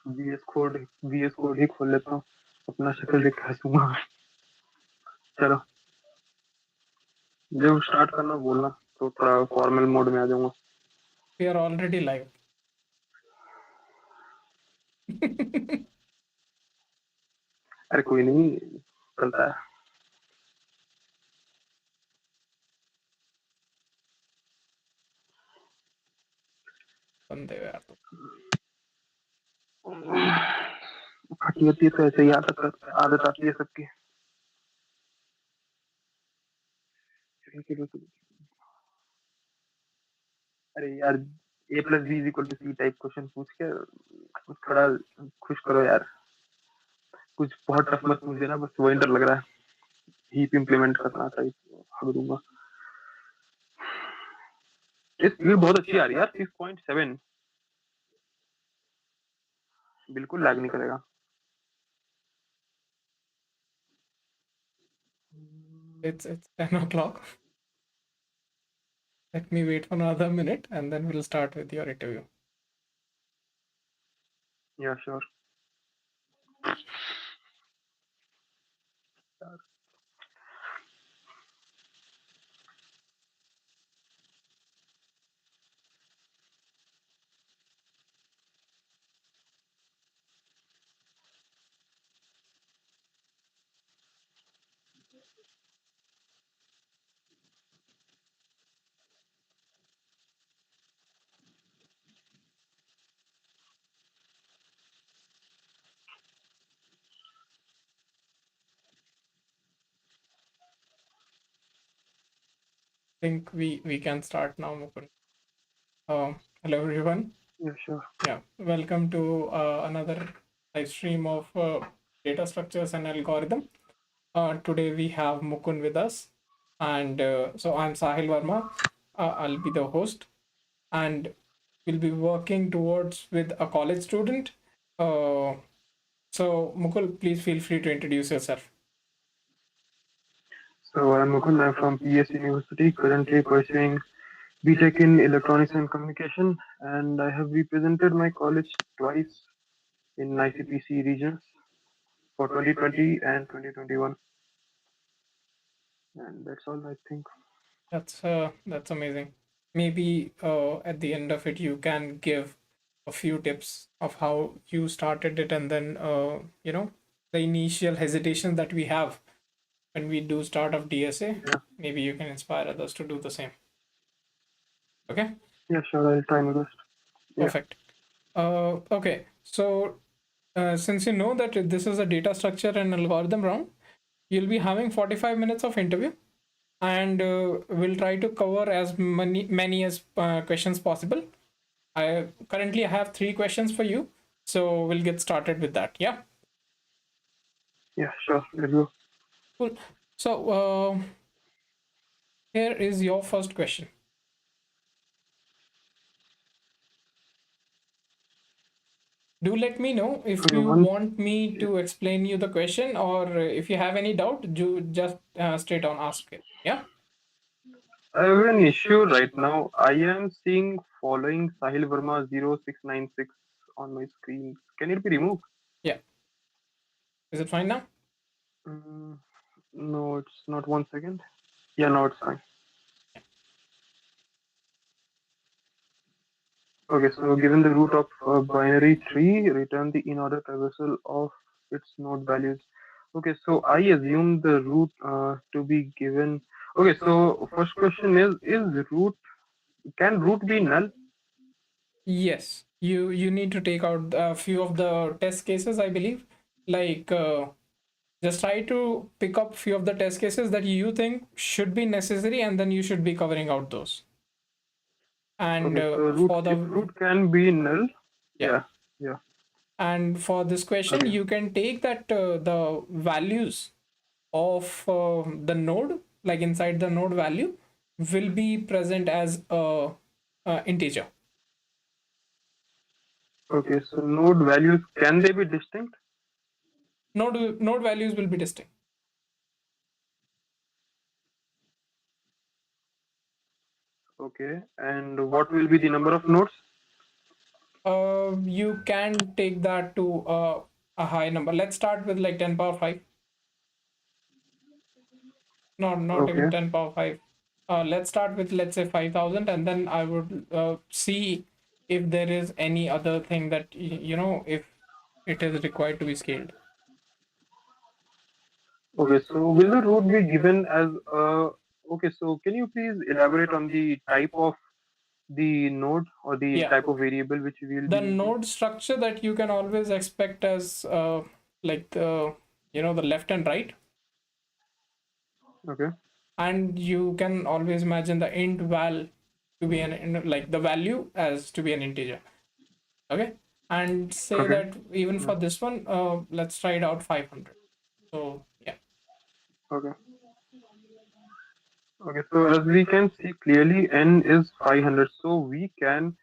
VS code ही खोल लेता हूँ, अपना शक्ल देख के हंसूंगा। चलो, जब स्टार्ट करना बोलना तो थोड़ा फॉर्मल मोड में आ जाऊंगा। We are already live. अरे कोई नहीं, चलता है। बंदे हो यार तुम। फटी होती है तो ऐसे ही आदत आती है सबकी। अरे यार, a+b=c टाइप क्वेश्चन पूछ के थोड़ा खुश करो यार। कुछ बहुत टफ मत पूछ देना, बस वो इंटर लग रहा है। हीप इम्प्लीमेंट करना था, हक दूंगा। ये स्पीड बहुत अच्छी आ रही है यार, 6.7। बिल्कुल लैग नहीं करेगा। It's 10 o'clock. Let me wait for another minute and then we'll start with your interview. या sure. Think we can start now, Mukund. Hello everyone. या sure. Yeah, welcome to another live stream of data structures and algorithm. Today we have Mukund with us, and so I'm Sahil Verma. I'll be the host, and we'll be working towards with a college student. Uh, so Mukul, please feel free to introduce yourself. So I'm Mukund. I'm from PS University, currently pursuing BTech in Electronics and Communication, and I have represented my college twice in ICPC regions for 2020 and 2021, and that's all I think. That's amazing. Maybe at the end of it, you can give a few tips of how you started it, and then the initial hesitation that we have when we do start of DSA. Yeah, Maybe you can inspire others to do the same. Okay, yeah, sure. I'll try my best. Yeah, perfect. Okay, so since you know that this is a data structure and algorithm round, you'll be having 45 minutes of interview, and we'll try to cover as many as questions possible. I currently have 3 questions for you, so we'll get started with that. Yeah, yeah, sure. Let's go. cool. So here is your first question. Do let me know if Okay, you once. want me Yeah, to explain you the question, or if you have any doubt, you just straight on ask it. Yeah. I have an issue right now. I am seeing following Sahil Verma 0696 on my screen. Can it be removed? Yeah. Is it fine now? Mm, no, it's not. 1 second. Yeah, no, it's fine. Okay, so given the root of a binary tree, return the in-order traversal of its node values. Okay, so I assume the root to be given. Okay, so first question is root, can root be null? Yes. You need to take out a few of the test cases, I believe. Like just try to pick up few of the test cases that you think should be necessary, and then you should be covering out those. And Okay, so root, for if the root can be null, yeah, yeah, yeah, and for this question, okay, you can take that the values of the node, like inside the node value, will be present as a integer. okay, so node values, can they be distinct? Node values will be distinct. Okay, and what will be the number of nodes? You can take that to a high number. Let's start with like 10 power 5. No, not even Okay. 10 power 5. Let's start with, let's say, 5,000, and then I would see if there is any other thing that, if it is required to be scaled. Okay. So will the root be given as a? Okay. So can you please elaborate on the type of the node or the Yeah. type of variable which we will be The using? node structure that you can always expect as like the left and right, Okay. and you can always imagine the int val to be like the value as to be an integer. Okay, and say Okay. that even Yeah. for this one, let's try it out 500. So yeah. Okay. Okay. So as we can see clearly, n is 500. So we can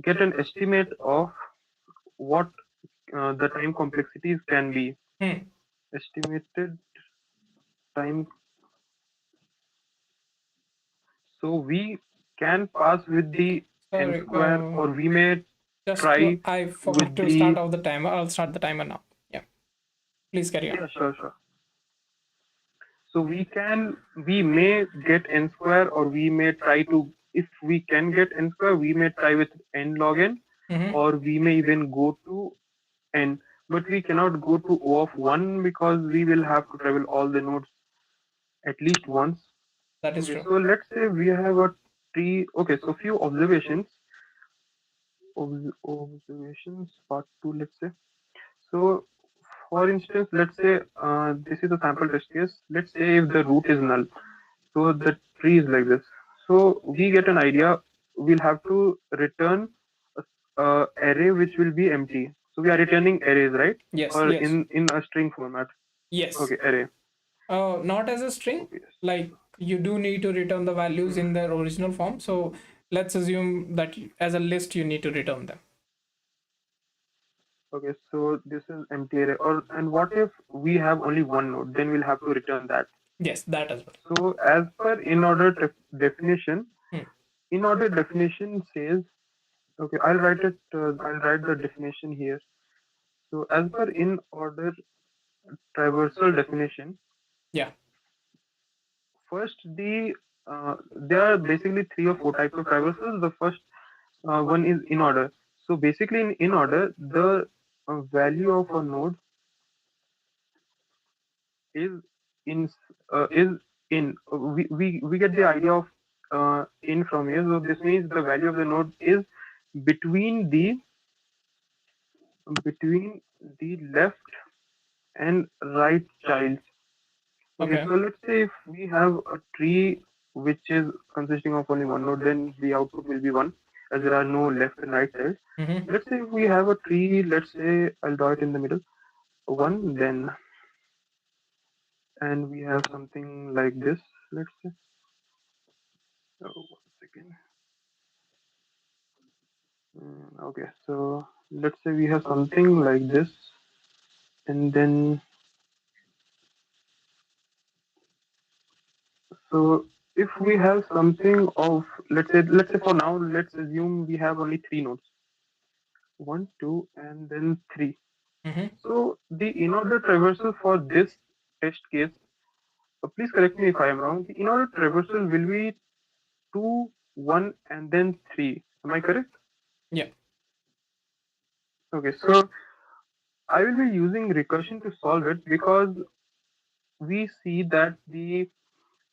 get an estimate of what the time complexities can be. Hmm. Estimated time. So we can pass with the n Sorry, square, or we may try I forgot with to start the. off the timer. I'll start the timer now. Yeah, please carry on. Yeah, sure, sure. So we may get n square, or we may try to, if we can get n square, we may try with n log n, Mm-hmm. or we may even go to n, but we cannot go to O of 1 because we will have to travel all the nodes at least once. That is Okay, true. so let's say we have a tree. Okay, so few observations. Observations part 2, let's say. So for instance, let's say this is a sample test case. Let's say if the root is null, so the tree is like this. So we get an idea. We'll have to return a array which will be empty. So we are returning arrays, right? Yes, Or yes, in a string format. yes. Okay, array. Not as a string. Okay, yes. Like, you do need to return the values Hmm. in their original form. So let's assume that as a list you need to return them. Okay, so this is empty array. Or and what if we have only one node? Then we'll have to return that. Yes, that as well. So as per in order definition, Hmm. in order definition says, okay, I'll write it. I'll write the definition here. So as per in order traversal definition, Yeah. first there are basically three or four types of traversals. The first one is in order. So basically in order, the value of a node is in is in. We get the idea of in from here. So this means the value of the node is between the between the left and right child. Okay, Okay. so let's say if we have a tree which is consisting of only one node, then the output will be one, as there are no left and right child. Mm-hmm. Let's say if we have a tree, let's say I'll draw it in the middle, one, then, and we have something like this, let's say. Oh, 1 second. Okay, so let's say we have something like this, and then, so if we have something of, let's say for now, let's assume we have only three nodes, one, two, and then three. Mm-hmm. So the in-order traversal for this test case, please correct me if I am wrong. The in-order traversal will be two, one, and then three. Am I correct? Yeah. Okay, so I will be using recursion to solve it because we see that the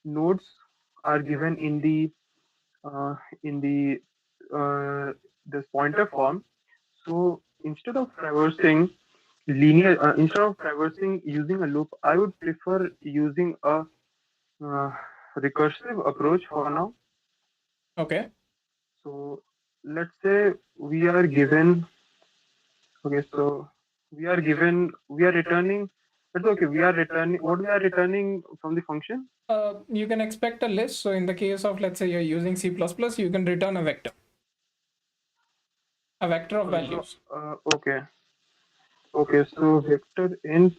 nodes are given uh, in this pointer form. So instead of traversing using a loop, I would prefer using a uh, recursive approach for now. Okay. So let's say we are given, okay, so we are returning, that's okay, we are returning, what we are returning from the function? You can expect a list. So in the case of, let's say, you're using C++, you can return a vector of Okay, so, values. okay, so vector int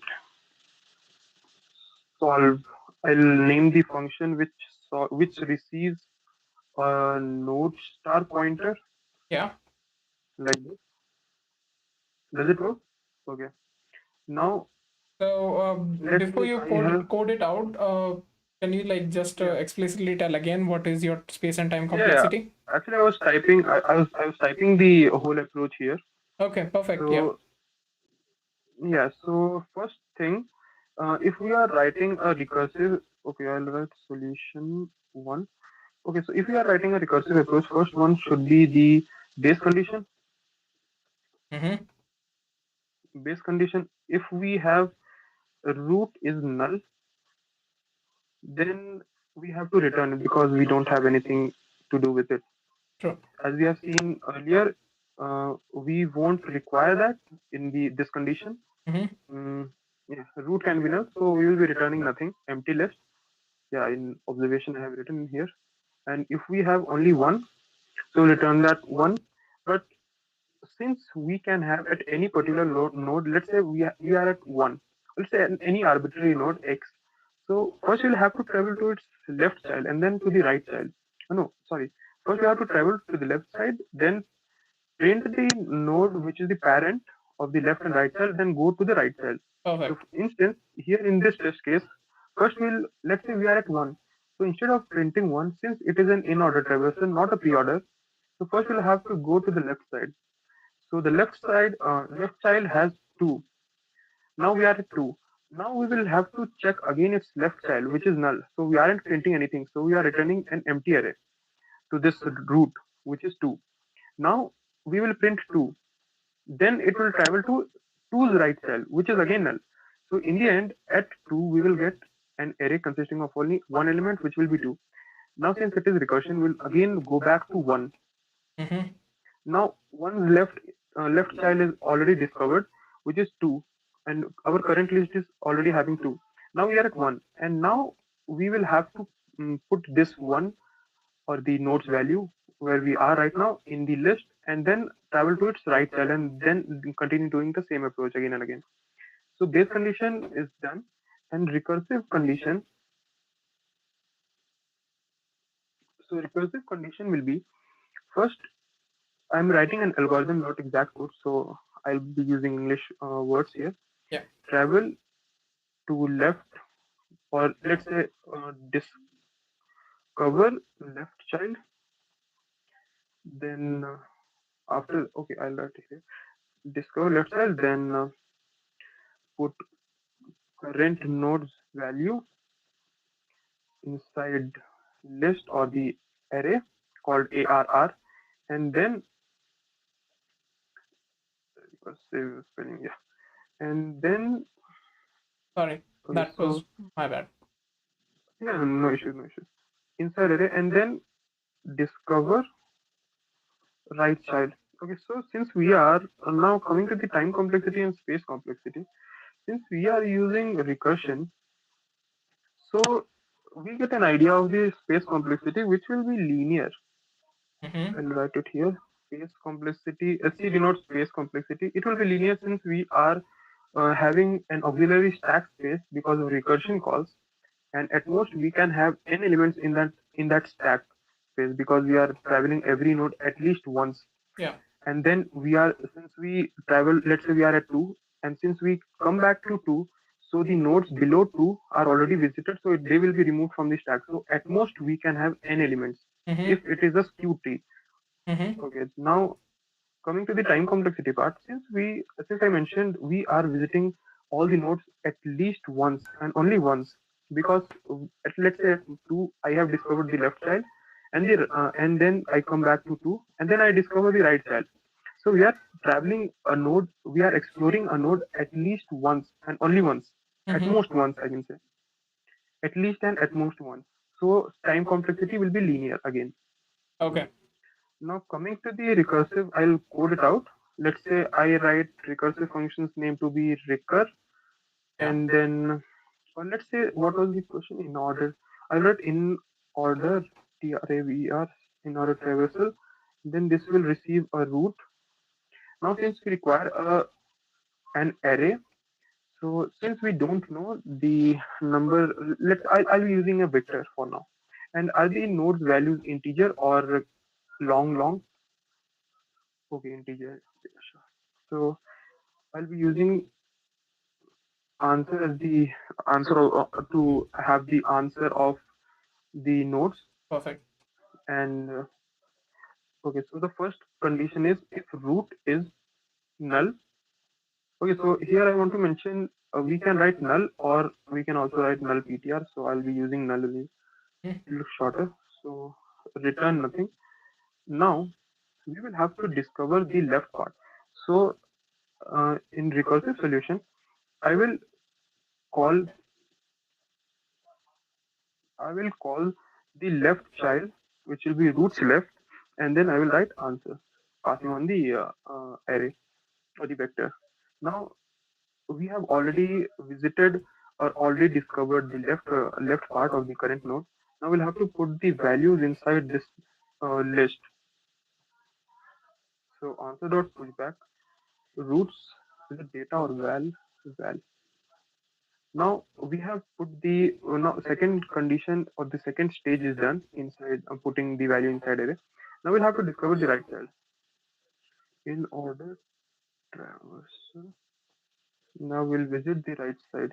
solve. I'll name the function which receives a node star pointer Yeah. like this. Does it work? Okay. Now So let's before say you I have, code it out, can you like just yeah, explicitly tell again what is your space and time yeah, yeah. complexity? Actually, I was typing. I was typing the whole approach here. Okay, perfect. Yeah. So yeah. So first thing, if we are writing a recursive, okay, I'll write solution one. Okay, so if we are writing a recursive approach, first one should be the base condition. Mm-hmm. Base condition. If we have root is null, then we have to return it because we don't have anything to do with it. True. As we have seen earlier, we won't require that in the this condition. Mm-hmm. Mm, yeah, root can be null, so we will be returning nothing, empty list. Yeah, in observation I have written here. And if we have only one, so return that one. But since we can have at any particular node, let's say we are at one, let's say at any arbitrary node x. So first we'll have to travel to its left child and then to the right child. Oh, no, sorry. First we have to travel to the left side, then print the node which is the parent of the left and right child, then go to the right child. So Perfect. for instance, here in this test case, first we'll, let's say we are at one. So instead of printing one, since it is an in order traversal, not a pre-order, so first we'll have to go to the left side. So the left side, left child has two. Now we are at two. Now we will have to check again its left child, which is null. So we aren't printing anything. So we are returning an empty array to this root, which is two. Now we will print two. Then it will travel to two's right child, which is again null. So in the end, at two, we will get an array consisting of only one element, which will be two. Now since it is recursion, we'll again go back to one. Mm-hmm. Now one left child is already discovered, which is two, and our current list is already having two. Now we are at one, and now we will have to put this one or the node's value where we are right now in the list, and then travel to its right child, and then continue doing the same approach again and again. So base condition is done, and recursive condition. So recursive condition will be first. I'm writing an algorithm, not exact code, so I'll be using English words here. Yeah. Travel to left, or let's say discover left child. Then after, okay, I'll write it here. Discover left child, then put current node's value inside list or the array called ARR, and then recursive spelling, yeah, and then Sorry, okay, that was so my bad. yeah, no issues, no issues. Inside array, and then discover right child. Okay, so since we are now coming to the time complexity and space complexity, since we are using recursion, so we get an idea of the space complexity, which will be linear. Mm-hmm. I'll write it here. Space complexity, SC denotes space complexity. It will be linear since we are having an auxiliary stack space because of recursion calls, and at most we can have n elements in that stack space because we are traveling every node at least once. Yeah. And then we are, since we travel, let's say we are at 2, and since we come back to 2, so the nodes below 2 are already visited, so they will be removed from the stack. So at most we can have n elements Mm-hmm. if it is a skew tree. Mm-hmm. Okay, now coming to the time complexity part, since I mentioned we are visiting all the nodes at least once and only once, because let's say at 2 I have discovered the left child, and then I come back to 2, and then I discover the right child. So we are traveling a node, we are exploring a node at least once and only once, at Mm-hmm. most once I can say, at least and at most once. So time complexity will be linear again. Okay. Now coming to the recursive, I'll code it out. Let's say I write recursive functions name to be recur, Yeah. and then, or let's say what was the question, in order. I'll write in order traver in order traversal. Then this will receive a root. Now since we require an array, so since we don't know the number, I'll be using a vector for now. And are the nodes values integer or long? Okay, integer. Okay, sure. I'll be using answer as the answer to have the answer of the nodes. Perfect. And okay, so the first condition is if root is null. Okay, so here I want to mention we can write null or we can also write null ptr. So I'll be using null only. Mhm. It looks shorter. So return nothing. Now we will have to discover the left part. So in recursive solution, I will call I will call the left child, which will be roots left, and then I will write answer, passing on the array or the vector. Now we have already visited or already discovered the left part of the current node. Now we'll have to put the values inside this list. So answer dot pushback roots is it data or val. Now we have put the now second condition or the second stage is done inside putting the value inside array. Now we'll have to discover the right child in order traversal. Now we'll visit the right side,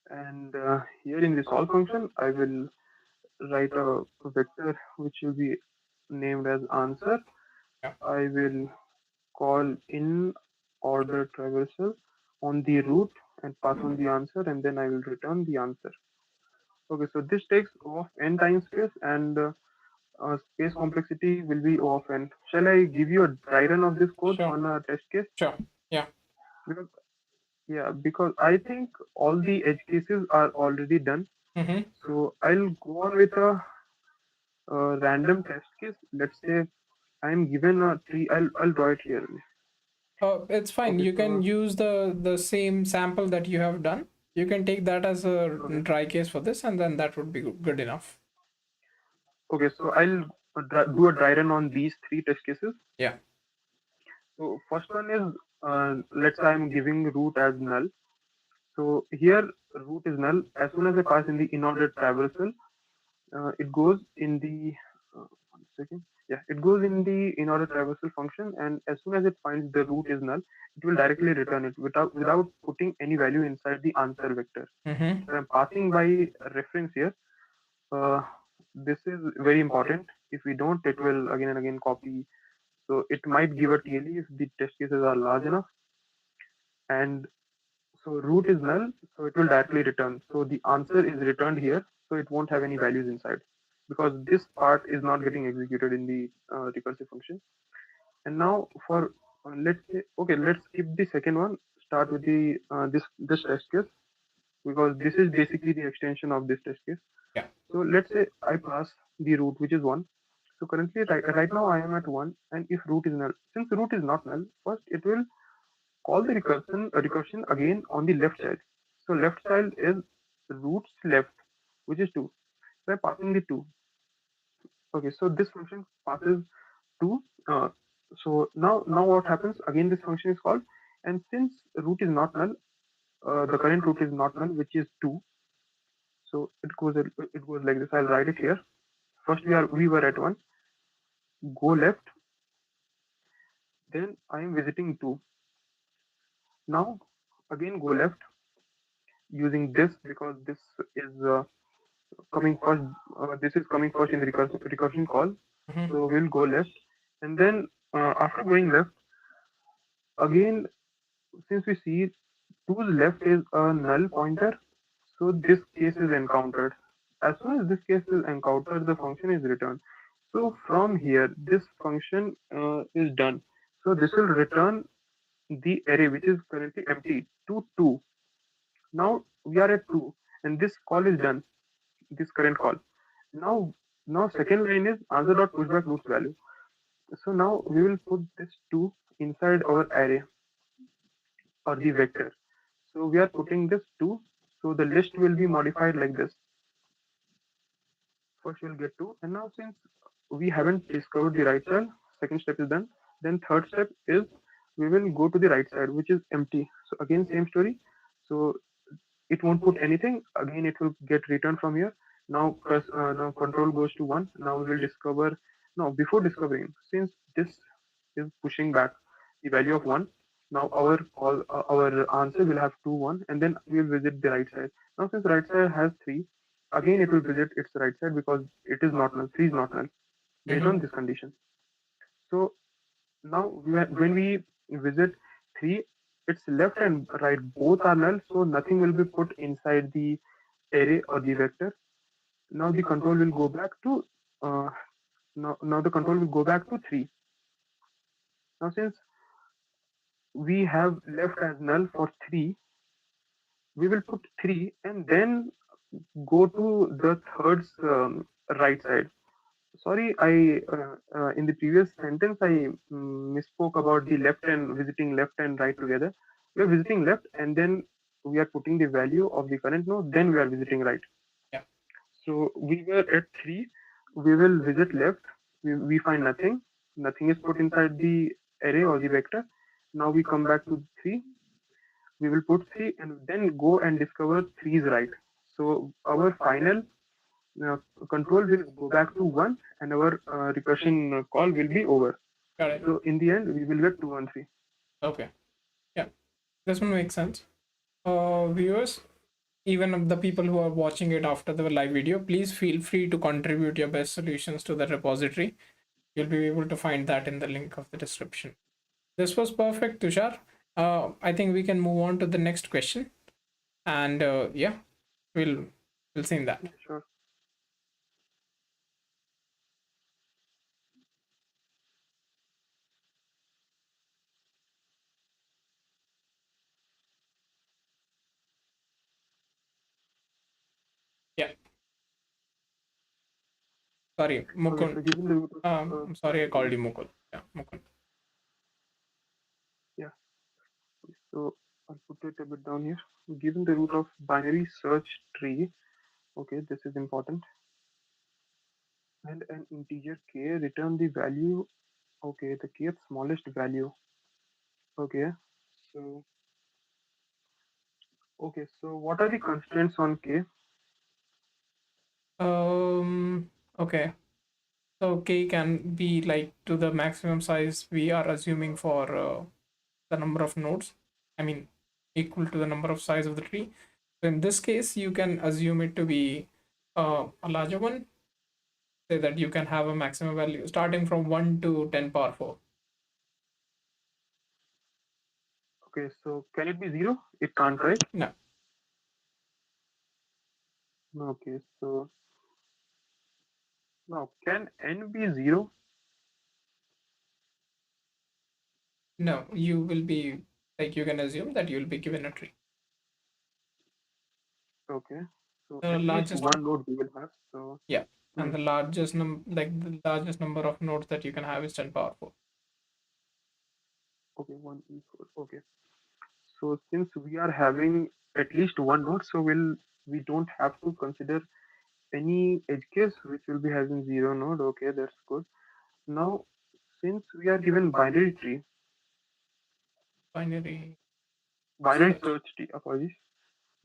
and here in the solve function I will write a vector which will be named as answer. Yeah. I will call in order traversal on the root and pass on the answer, and then I will return the answer. Okay, so this takes O of n times space, and space complexity will be O of n. Shall I give you a dry run of this code Sure. on a test case? Sure. Yeah. Because yeah, because I think all the edge cases are already done. Mm-hmm. So I'll go on with a random test case. Let's say I'm given a tree. I'll draw it here. It's fine. Okay, You can so use the same sample that you have done. You can take that as a okay, dry case for this, and then that would be good enough. okay. So I'll do a dry run on these three test cases. Yeah. So first one is let's say I'm giving root as null. So here root is null. As soon as I pass in the in-order traversal, it goes in the one second. Yeah, it goes in the in-order traversal function, and as soon as it finds the root is null, it will directly return it without putting any value inside the answer vector. Mm-hmm. So I'm passing by reference here. Uh, this is very important. If we don't, it will again and again copy. So it might give a TLE if the test cases are large enough, and so root is null, so it will directly return. So the answer is returned here, so it won't have any values inside because this part is not getting executed in the recursive function. And now for let's say okay, let's skip the second one. Start with the this test case because this is basically the extension of this test case. Yeah. So let's say I pass the root which is one. So currently right now I am at one, and if root is null, since root is not null, first it will call the recursion again on the left child. So left child is roots left, which is 2. So I'm passing the 2. Okay, so this function passes 2. So now what happens? Again, this function is called, and since root is not null, the current root is not null, which is 2. So it goes like this. I'll write it here. First we were at 1. Go left. Then I am visiting 2. Now again go left using this because this is coming first. This is coming first in the recursion call. Mm-hmm. So we'll go left, and then after going left, again, since we see two's left is a null pointer, so this case is encountered. As soon as this case is encountered, the function is returned. So from here, this function is done. So this will return the array which is currently empty to 2. Now we are at 2, and this call is done. This current call. Now, now second line is answer dot pushback roots value. So now we will put this 2 inside our array or the vector. So we are putting this 2. So the list will be modified like this. First we'll get 2, and now since we haven't discovered the right child, second step is done. Then third step is we will go to the right side, which is empty. So again same story. So it won't put anything. Again it will get returned from here. Now control goes to 1. Now we will discover. No, before discovering, since this is pushing back, the value of 1. Now our answer will have 2 1, and then we will visit the right side. Now since right side has 3, again it will visit its right side because it is not null. 3 is not null based on Mm-hmm. this condition. So now when we visit 3, its left and right both are null, so nothing will be put inside the array or the vector. Now the control will go back to uh, now the control will go back to 3. Now since we have left as null for 3, we will put 3 and then go to the third's right side. Sorry, I in the previous sentence I misspoke about the left and visiting left and right together. We are visiting left and then we are putting the value of the current node, then we are visiting right. Yeah. So we were at 3, we will visit left, we find nothing, nothing is put inside the array or the vector. Now we come back to 3, we will put 3 and then go and discover 3 is right. So our final uh, control will go back to 1 and our recursion call will be over. Got it. So in the end, we will get 2 and 3. Okay. Yeah. This one makes sense. Viewers, even the people who are watching it after the live video, please feel free to contribute your best solutions to the repository. You'll be able to find that in the link of the description. This was perfect, Tushar. I think we can move on to the next question, and yeah, we'll we'll see in that. Yeah, sure. Yeah, sorry, Okay, Mukund. so given the root of, I'm sorry, I called yeah, you Mukul. Yeah, Mukund. yeah. So I'll put it a bit down here. Given the root of binary search tree, okay, this is important, and an integer k, return the value, okay, the kth smallest value, okay. So, okay, so what are the constraints on k? Okay. So k can be like to the maximum size we are assuming for the number of nodes. I mean, equal to the number of size of the tree. So in this case, you can assume it to be a larger one. Say that you can have a maximum value starting from 1 to 10 power 4. Okay, so can it be 0? It can't, right? No, Okay, so now can n be 0? no, you will be like you can assume that you'll be given a tree. Okay, so The at least largest, one node we will have. So, yeah, hmm, and the largest like the largest number of nodes that you can have is 10 power 4. okay, 1 e4. Okay, so since we are having at least one node, so we don't have to consider any edge case which will be having 0 node. Okay, that's good. Now, since we are given Binary binary search. search tree, apologies,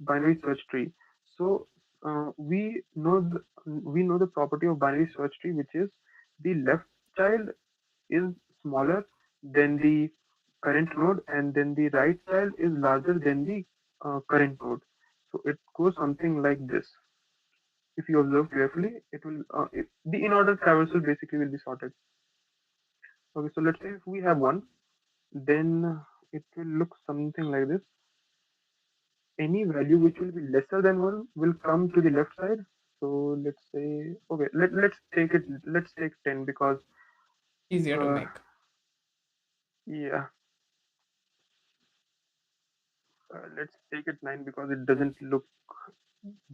binary search tree. So we know the property of binary search tree, which is the left child is smaller than the current node, and then the right child is larger than the current node. So it goes something like this. If you observe carefully, it will the in order traversal basically will be sorted. Okay, so let's say if we have one, then it will look something like this. Any value which will be lesser than 1 will come to the left side. So let's say, okay, let's take 10 because Easier to uh, make. yeah, let's take it 9 because it doesn't look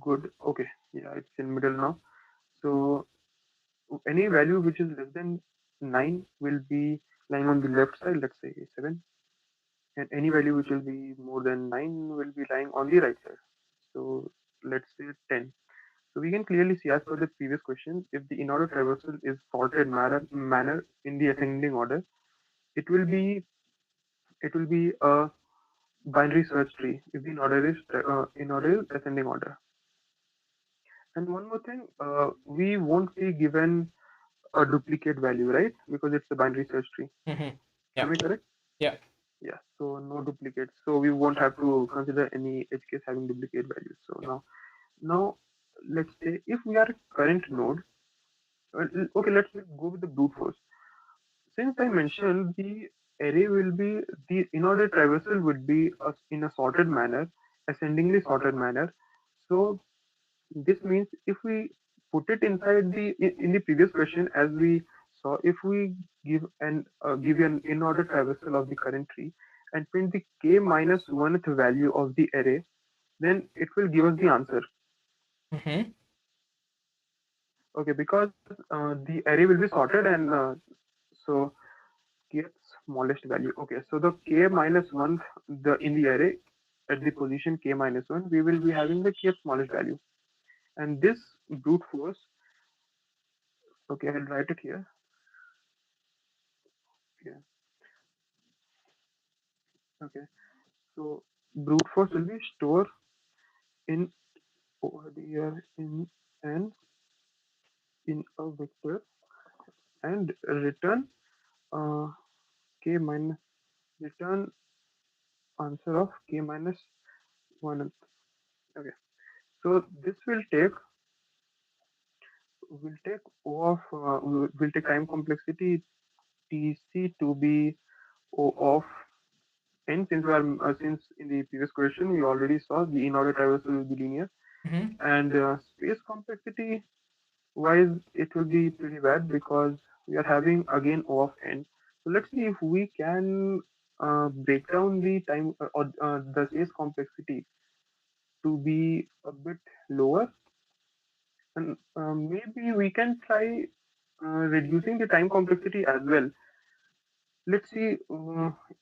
good. Okay, yeah, it's in middle now. So any value which is less than 9 will be lying on the left side, let's say 7, and any value which will be more than 9 will be lying on the right side. So let's say 10. So we can clearly see, as per the previous question, if the in-order traversal is sorted manner in the ascending order, it will be a binary search tree if the in order is ascending order. And one more thing, we won't be given a duplicate value, right? Because it's a binary search tree. Mm-hmm. Am Yeah, I correct? Yeah. Yeah, so no duplicates. So we won't have to consider any edge case having duplicate values. So Yeah. now let's say if we are a current node, okay, let's go with the brute force. Since I mentioned the array will be the in-order traversal would be in a sorted manner, ascendingly sorted manner. So this means if we put it inside in the previous question, as we saw, if we give you an in-order traversal of the current tree and print the k minus one value of the array, then it will give us the answer. Mm-hmm. Okay, because the array will be sorted and so kth smallest value. Okay, so the k minus one the in the array at the position k minus one, we will be having the kth smallest value, and this brute force. Okay, I'll write it here. Okay, okay. So brute force will be store in over here and in a vector and return uh, k minus return answer of k minus one. Okay, so this will take O of will take time complexity TC to be O of n, since in the previous question we already saw the in-order traversal will be linear, Mm-hmm. and space complexity wise it will be pretty bad because we are having again O of n. So let's see if we can break down the time or the space complexity to be a bit lower, and maybe we can try reducing the time complexity as well. Let's see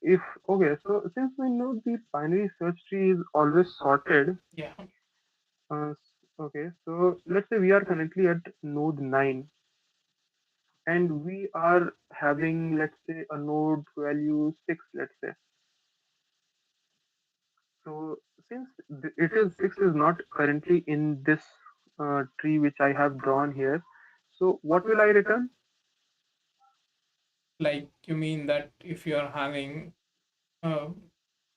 if okay. So since we know the binary search tree is always sorted, Yeah. okay. So let's say we are currently at node 9, and we are having, let's say, a node value 6. Let's say, so since it is 6 is not currently in this tree which I have drawn here. So what will I return? Like you mean that if you are having uh,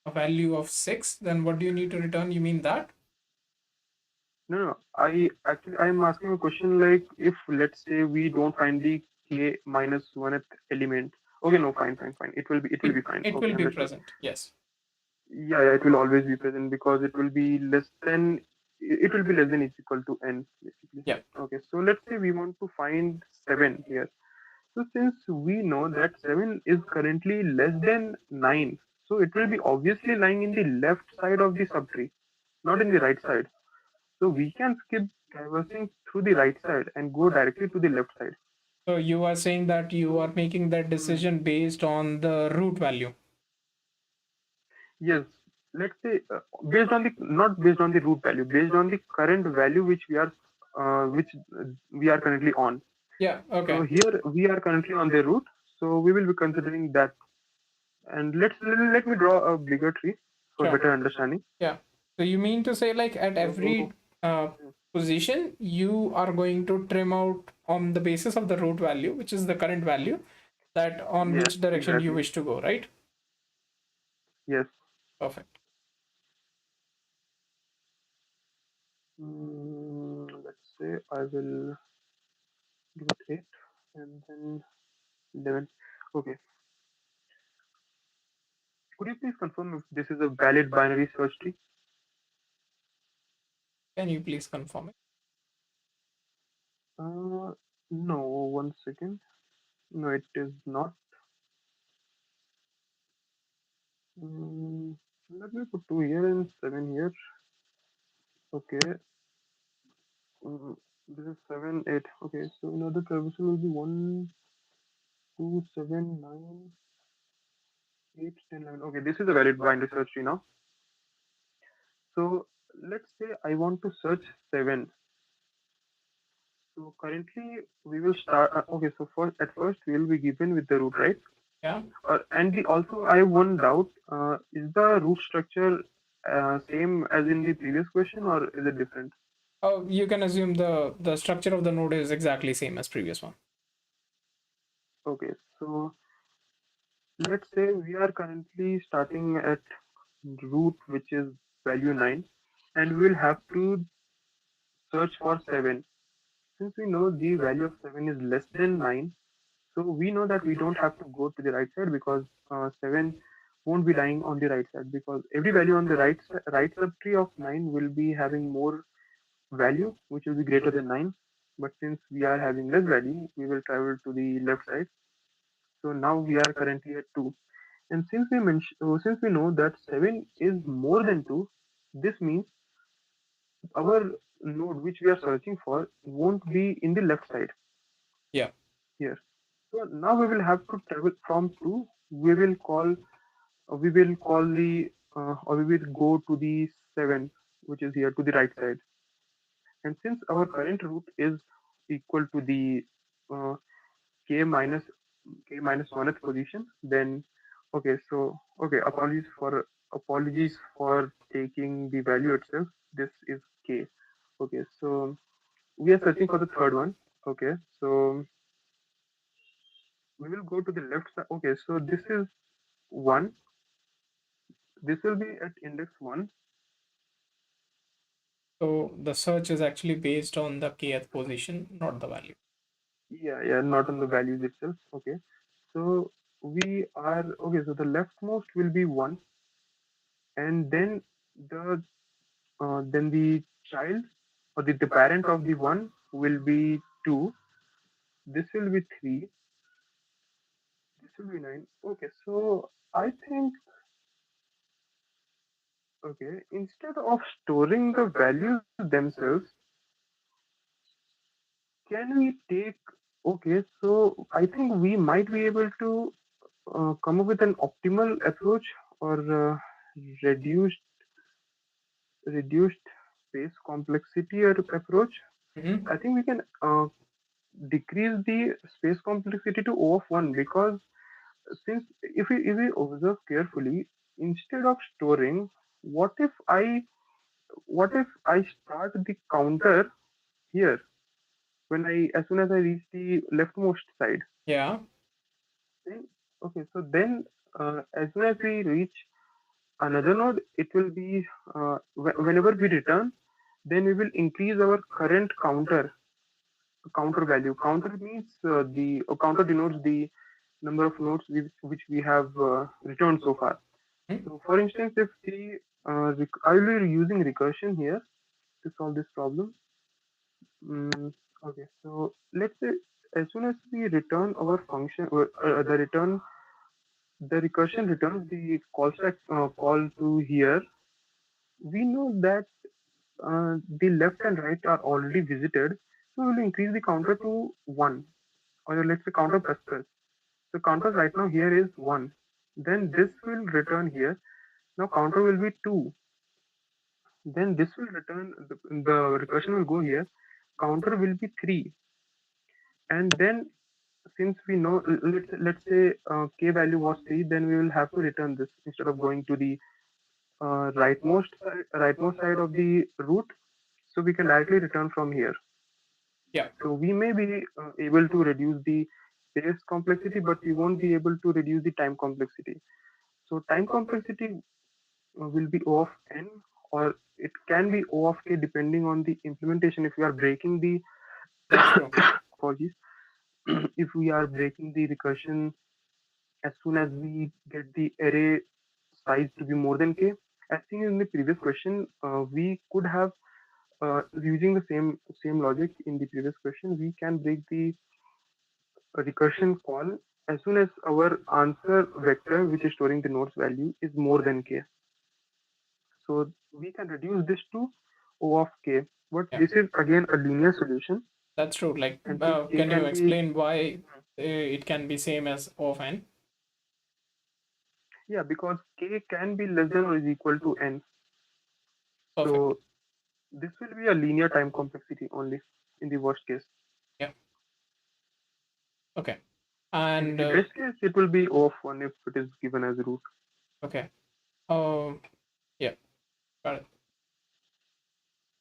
a value of 6, then what do you need to return? You mean that? No, no. I'm asking a question like if let's say we don't find the k minus one element. Okay, no, fine, fine, fine. It will be fine. It Okay, will be understood. present. Yes. Yeah, yeah, it will always be present because it will be less than equal to n basically. Yeah. Okay, so let's say we want to find 7 here. So since we know that 7 is currently less than 9, so it will be obviously lying in the left side of the subtree, not in the right side. So we can skip traversing through the right side and go directly to the left side. So you are saying that you So are making that hmm, decision based on the root value. yes, let's say based on the not based on the root value, based on the current value which we are currently on. Yeah. So Okay. here we are currently on the root, so we will be considering that. And let me draw a bigger tree for Sure. better understanding. Yeah. So you mean to say, like, at every So position, you are going to trim out on the basis of the root value, which is the current value, that on yes, which direction you exactly. wish to go, right? Yes. Perfect. Let's say I will give it 8 and then 11. Okay. Could you please confirm if this is a valid binary search tree? Can you please confirm it? Uh, no, one second. No, it is not. Mm, Let me put 2 here and 7 here. Okay. Mm, this is 7, 8. Okay, so another traversal will be 1, 2, 7, 9, 8, 10, 11. Okay, this is a valid binary search tree now. So let's say I want to search 7. So currently we will start. Okay, so at first we will be given with the root, right? Yeah. Also I have one doubt. Is the root structure same as in the previous question or is it different? Oh, you can assume the structure of the node is exactly same as previous one. Okay, so let's say we are currently starting at root, which is value 9, and we will have to search for 7. Since we know the value of 7 is less than 9, so we know that we don't have to go to the right side because 7 won't be lying on the right side, because every value on the right subtree of 9 will be having more value, which will be greater than 9. But since we are having less value, we will travel to the left side. So now we are currently at 2. And since we know that 7 is more than 2, this means our node which we are searching for won't be in the left side Yeah. here. So now we will have to travel from 2. We will call the or we will go to the 7, which is here to the right side. And since our current root is equal to the uh, k minus k minus 1th position, then okay, so okay, apologies for taking the value itself. This is k. Okay, so we are searching for the third one. Okay, so we will go to the left side. Okay, so this is 1. This will be at index 1. So the search is actually based on the kth position, not the value. Yeah, yeah, not on the values itself. Okay, so we are okay. So the leftmost will be 1, and the then the child or the parent of the 1 will be 2. This will be 3. This will be 9. Okay, so I think, okay, instead of storing the values themselves, can we take, okay, so I think we might be able to come up with an optimal approach, or reduced reduced space complexity or approach. Mm-hmm. I think we can decrease the space complexity to O of 1, because since if we observe carefully, instead of storing, what if I what if I start the counter here when I as soon as I reach the leftmost side? Yeah. Then okay, so then as soon as we reach another node, it will be whenever we return, then we will increase our current counter value. Counter means the counter denotes the number of nodes which we have returned so far. Mhm. So, for instance, if I will be using recursion here to solve this problem. Okay, so let's say as soon as we return our function, the recursion returns the call stack call to here. We know that the left and right are already visited, so we will increase the counter to 1, or let's say counter plus plus. So counter right now here is 1. Then this will return here. Now counter will be 2. Then this will return, the recursion will go here. Counter will be 3. And then since we know, let's say k value was 3, then we will have to return this instead of going to the rightmost side of the root. So we can directly return from here. Yeah. So we may be able to reduce the space complexity, but we won't be able to reduce the time complexity. So time complexity will be O of n, or it can be O of k depending on the implementation. If we are breaking the That's true. apologies, if we are breaking the recursion as soon as we get the array size to be more than k. I think in the previous question, we could have using the same logic in the previous question, we can break the recursion call as soon as our answer vector, which is storing the node's value, is more than k. So we can reduce this to O of k. But Yeah. this is again a linear solution, That's true. Like, and since k can you can be, explain why it can be same as O of n? yeah, because k can be less than or is equal to n. Perfect. So this will be a linear time complexity only in the worst case. Yeah. Okay. And in And the best case, it will be O of 1 if it is given as root. okay. Um. Yeah. Got it.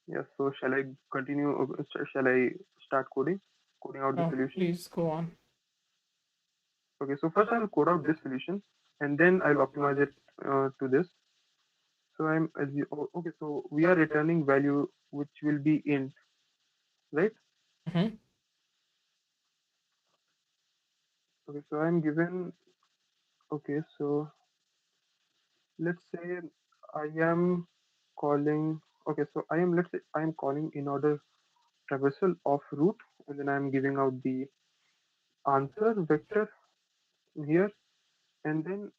Yeah, so shall I continue? Shall I start coding out the Oh, solution? please go on. Okay, so first I'll code out this solution and then I'll optimize it to this. So okay, so we are returning value which will be int, right? Mm-hmm. Okay, so I'm given, okay, so let's say I am calling, okay, so let's say I am calling in order traversal of root, and then I'm giving out the answer vector here, and then,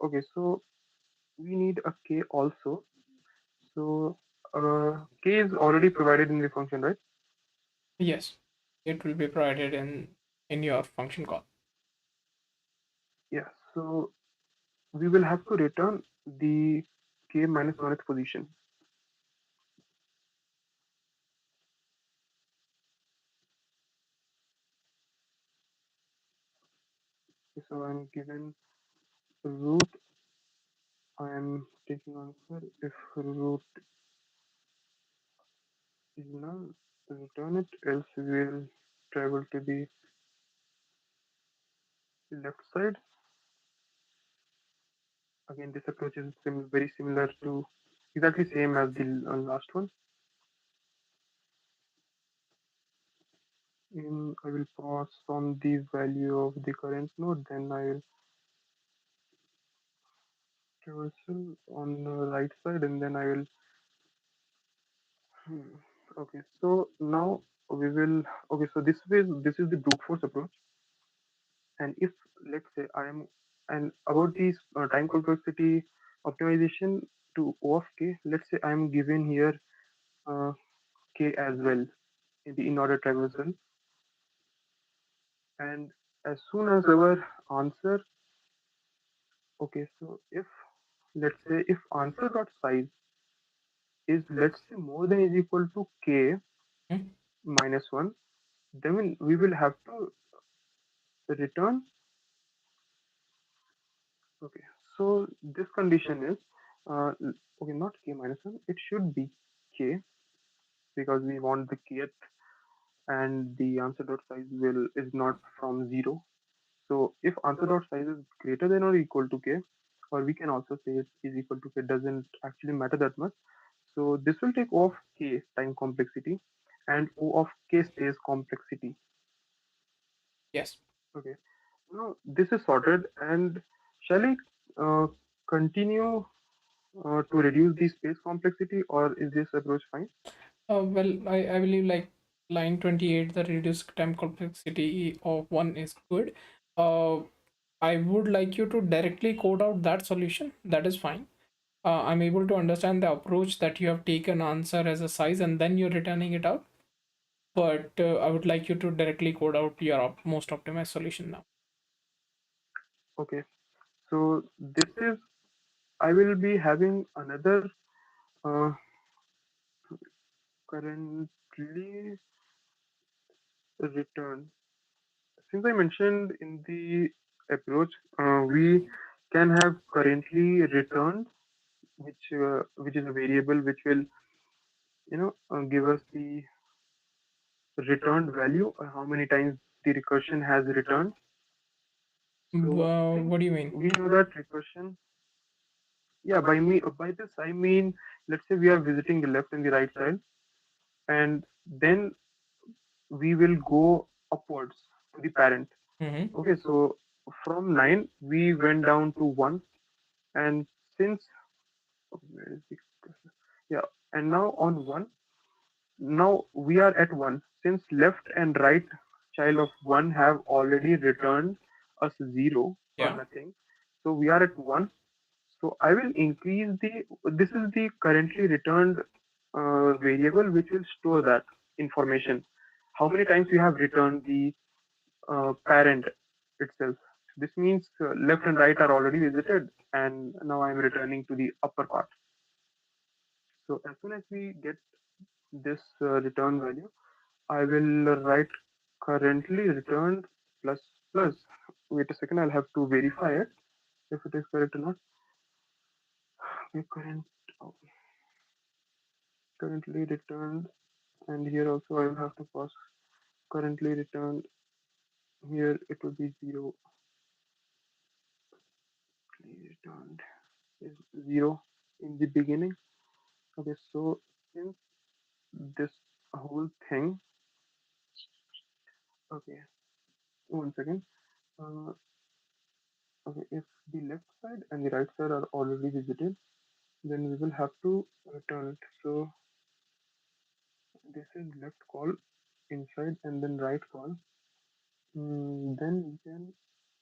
okay, so we need a k also. So k is already provided in the function, right? Yes, it will be provided in your function call. Yeah, so we will have to return the k minus 1th position. So I'm given root, I'm taking answer. If root is null, return it, else we will travel to the left side. Again, this approach is very similar to, exactly same as the last one. I will pass on the value of the current node, then I will traversal on the right side, and then I will. Hmm, okay, so now we will. Okay, so this is the brute force approach, and if let's say I am, and about these time complexity optimization to O of k, let's say I am given here uh, k as well in the in order traversal, and as soon as our answer, okay, so if let's say if answer dot size is, let's say, more than is equal to k Mhm. minus 1, then we will have to return. Okay, so this condition is okay, not k minus 1, it should be k, because we want the kth, and the answer dot size will is not from 0. So if answer dot size is greater than or equal to k, or we can also say it is equal to k, doesn't actually matter that much. So this will take O of k time complexity and O of k space complexity. Yes. Okay. Now this is sorted, and shall I continue to reduce the space complexity, or is this approach fine? Well, I believe like line 28, the reduced time complexity of one is good. Uh, I would like you to directly code out that solution. That is fine. I'm able to understand the approach that you have taken answer as a size and then you're returning it out. But I would like you to directly code out your most optimized solution now. Okay. So this is, I will be having another uh, currently return. Since I mentioned in the approach, we can have currently returned, which is a variable which will give us the returned value, how many times the recursion has returned. So since What do you mean? we know that recursion, yeah, by this I mean, let's say we are visiting the left and the right side, and then we will go upwards to the parent. Mm-hmm. Okay, so from 9 we went down to 1, and since, where is the cursor? Yeah, and now on 1, now we are at 1, since left and right child of 1 have already returned us 0 or Yeah. nothing, so we are at 1. So I will increase this is the currently returned variable which will store that information, how many times we have returned the parent itself. This means left and right are already visited, and now I'm returning to the upper part. So as soon as we get this return value, I will write currently returned plus plus. Wait a second, I'll have to verify it if it is correct or not. Okay, oh, currently returned, and here also I will have to pass currently returned. Here it will be 0. returned is 0 in the beginning. Okay, so since this whole thing, okay, one second. Uh, okay, if the left side and the right side are already visited, then we will have to return it. So this is left call inside and then right call. Then we can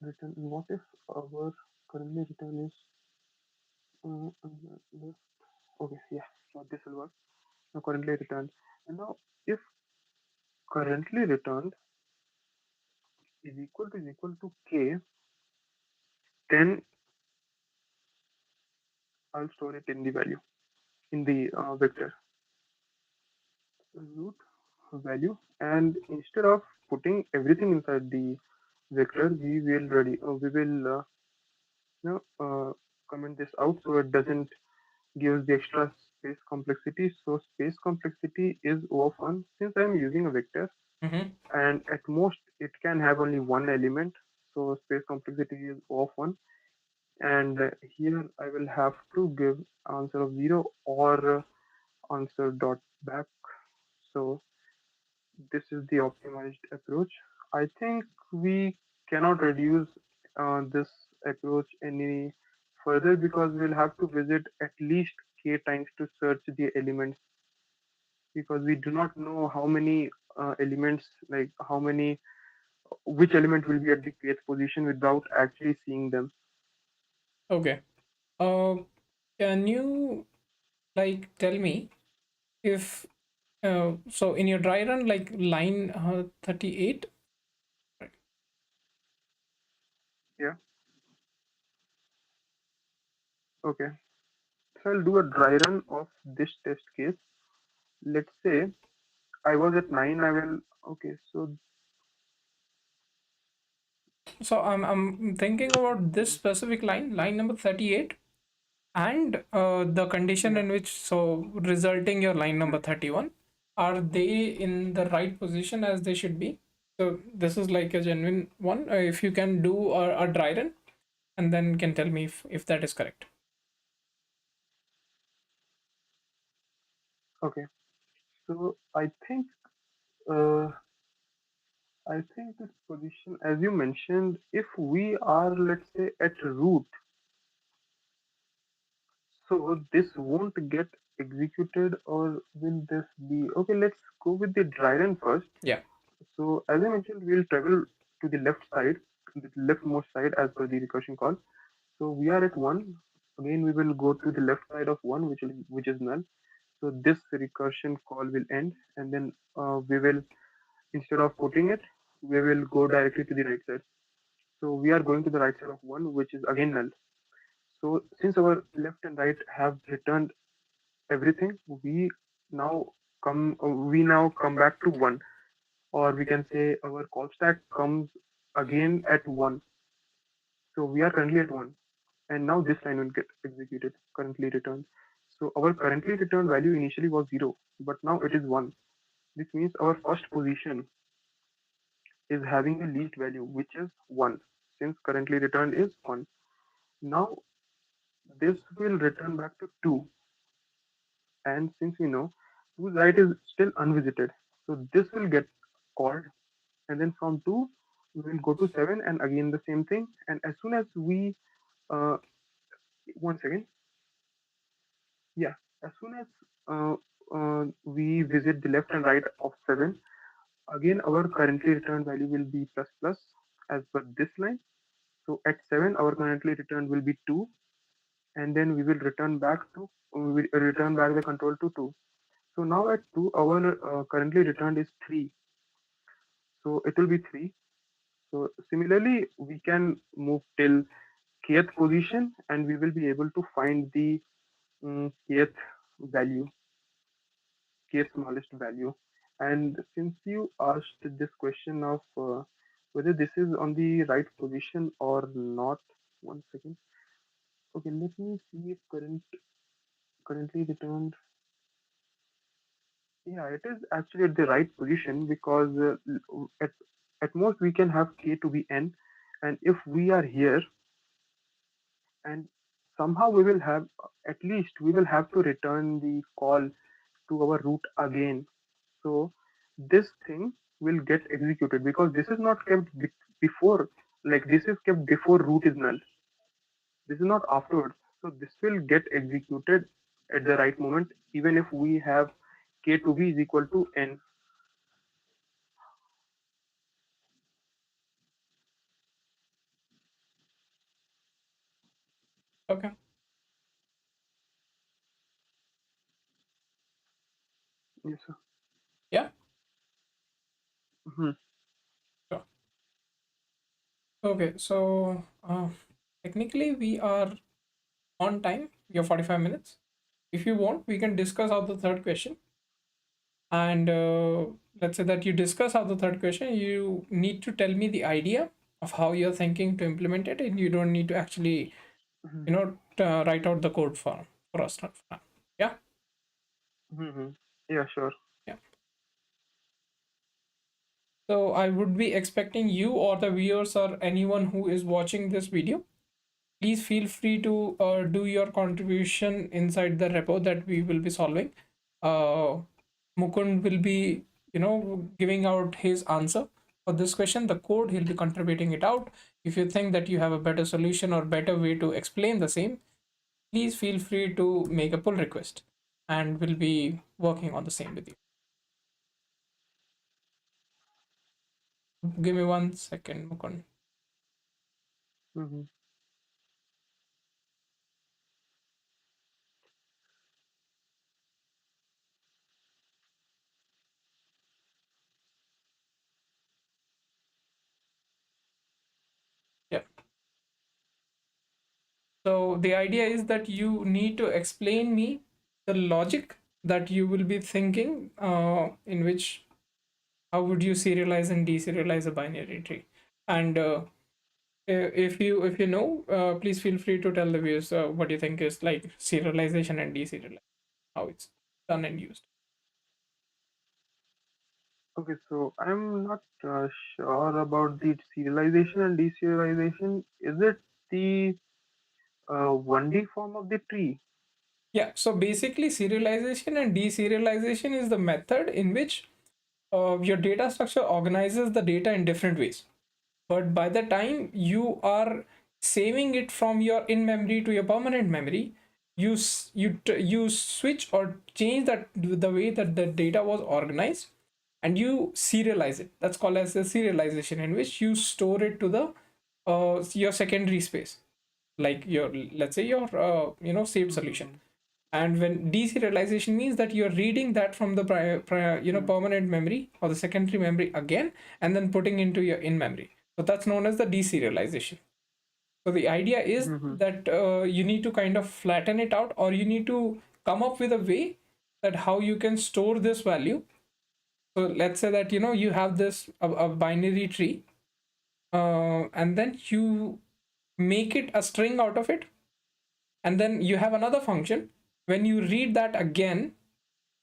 return. What if our currently return is left? Okay, yeah, so this will work. Now currently returned. And now if currently returned is equal to k, then I'll store it in the value in the vector root value. And instead of putting everything inside the vector, we will you know, comment this out so it doesn't give the extra space complexity. So space complexity is O of 1 since I'm using a vector, Mm-hmm. and at most it can have only one element. So space complexity is O of 1, and here I will have to give answer of 0 or answer dot back. So this is the optimized approach. I think we cannot reduce this approach any further because we'll have to visit at least k times to search the elements, because we do not know how many elements, like how many, which element will be at the kth position without actually seeing them. Okay. Uh, can you like tell me if so in your dry run like line 38. Yeah. Okay. So I'll do a dry run of this test case. Let's say I was at 9. I will. Okay. So So I'm thinking about this specific line number 38, and the condition yeah. in which so resulting your line Hmm. number 31, are they in the right position as they should be? So this is like a genuine one. If you can do a dry run and then can tell me if that is correct. Okay. So uh, I think this position, as you mentioned, if we are, let's say, at root, so this won't get executed, or will this be okay? Let's go with the dry run first. Yeah. So as I mentioned, we'll travel to the left side, the leftmost side as per the recursion call. So we are at one. Again, we will go to the left side of one, which is null. So this recursion call will end, and then we will, instead of putting it, we will go directly to the right side. So we are going to the right side of one, which is again null. So since our left and right have returned everything, now we now come back to one, or we can say our call stack comes again at one. So we are currently at one, and now this line will get executed. Currently returned. So our currently returned value initially was 0, but now it is 1. This means our first position is having the least value, which is 1, since currently returned is 1. Now this will return back to 2, and since we know 2's right is still unvisited, so this will get called, and then from 2 we will go to 7, and again the same thing. And as soon as we uh, one second, yeah, as soon as uh, we visit the left and right of 7, again our currently returned value will be plus plus as per this line. So at 7 our currently returned will be 2, and then we will return back the control to 2. So now at 2 our currently returned is 3, so it will be 3. So similarly we can move till kth position, and we will be able to find the kth value, kth smallest value. And since you asked this question of whether this is on the right position or not, one second. Okay, let me see if currently returned. Yeah, it is actually at the right position, because at most we can have k to be n, and if we are here, and somehow we will have, at least we will have to return the call to our root again. So this thing will get executed because this is not kept before, like this is kept before root is null. This is not afterwards. So this will get executed at the right moment, even if we have k to b is equal to n. Okay. Yes, sir. Yeah. Mhm, Sure. Okay. So technically we are on time. We are 45 minutes. If you want, we can discuss out the third question. And let's say that you discuss out the third question. You need to tell me the idea of how you're thinking to implement it, and you don't need to actually, mhm, write out the code for us. Not for now. Yeah. mhm. Yeah, sure. Yeah. So I would be expecting you or the viewers or anyone who is watching this video, please feel free to do your contribution inside the repo that we will be solving. uh, Mukund will be giving out his answer for this question, the code he'll be contributing it out. If you think that you have a better solution or better way to explain the same, please feel free to make a pull request and we'll be working on the same with you. Give me 1 second, Mukund. Mhm, Yeah. So the idea is that you need to explain me the logic that you will be thinking, in which how would you serialize and deserialize a binary tree. And if you know, please feel free to tell the viewers what you think is like serialization and deserialization, how it's done and used. okay, so I'm not sure about the serialization and deserialization. Is it the 1D form of the tree? Yeah, so basically serialization and deserialization is the method in which your data structure organizes the data in different ways. But by the time you are saving it from your in memory to your permanent memory, you switch or change that the way that the data was organized, and you serialize it. That's called as the serialization, in which you store it to the your secondary space, like your, let's say, your saved solution. Mhm, And when deserialization means that you're reading that from the prior mhm, permanent memory or the secondary memory again, and then putting into your in memory. So that's known as the deserialization. So the idea is mhm, that you need to kind of flatten it out, or you need to come up with a way that how you can store this value. So let's say that you have this a binary tree, and then you make it a string out of it, and then you have another function. When you read that again,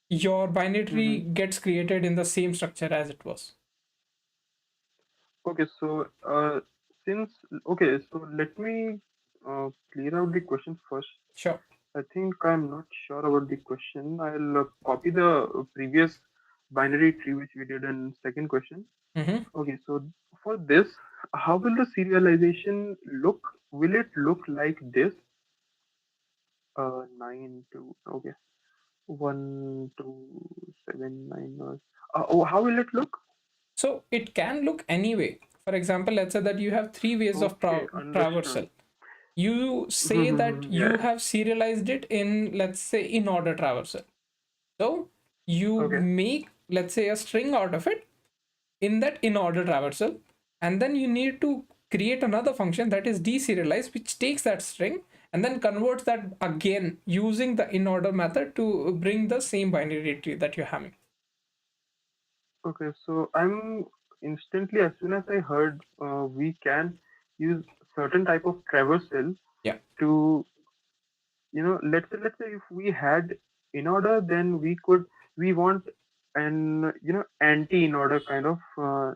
your binary tree mhm. gets created in the same structure as it was. Okay, so since okay, so let me clear out the question first. Sure. I think I'm not sure about the question. I'll copy the previous binary tree which we did in second question. Mm-hmm. Okay, so for this, how will the serialization look? Will it look like this? 9 to okay, 1 2 7 9. Oh, how will it look? So it can look anyway. For example, let's say that you have three ways of Okay, understood. traversal. You say that you Yeah. have serialized it in, let's say, in order traversal. So you Okay. make, let's say, a string out of it in that in order traversal, and then you need to create another function that is deserialize, which takes that string and then converts that again using the in order method to bring the same binary tree that you're having. Okay. So I'm instantly, as soon as I heard we can use certain type of traversal Yeah, to, let's say if we had in order, then we want an anti in order kind of a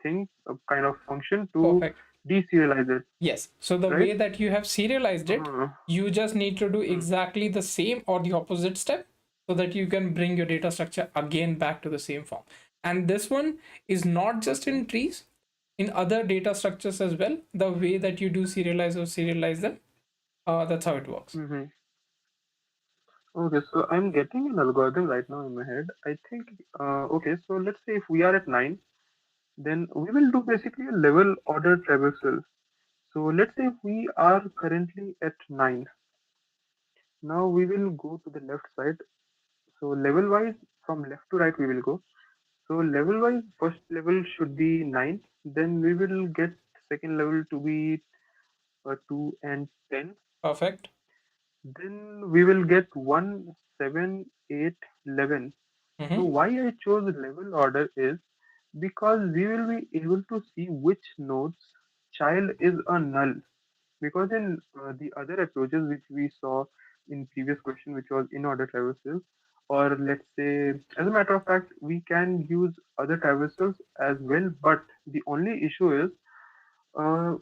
thing, a kind of function to perfect. deserialize it, Yes. So the right? way that you have serialized it, Uh, you just need to do hmm, exactly the same or the opposite step so that you can bring your data structure again back to the same form. And this one is not just okay. in trees, in other data structures as well. The way that you do serialize or serialize them, that's how it works. Hmm. Okay, so I'm getting an algorithm right now in my head. I think, okay, so let's say if we are at 9, then we will do basically a level order traversal. So let's say we are currently at 9. Now we will go to the left side. So level wise, from left to right, we will go. So level wise, first level should be 9. Then we will get second level to be 2 and 10. Perfect. Then we will get 1, 7, 8, 11. So Mm-hmm. why I chose level order is because we will be able to see which nodes child is a null. Because in the other approaches which we saw in previous question, which was in order traversal, or let's say, as a matter of fact, we can use other traversals as well. But the only issue is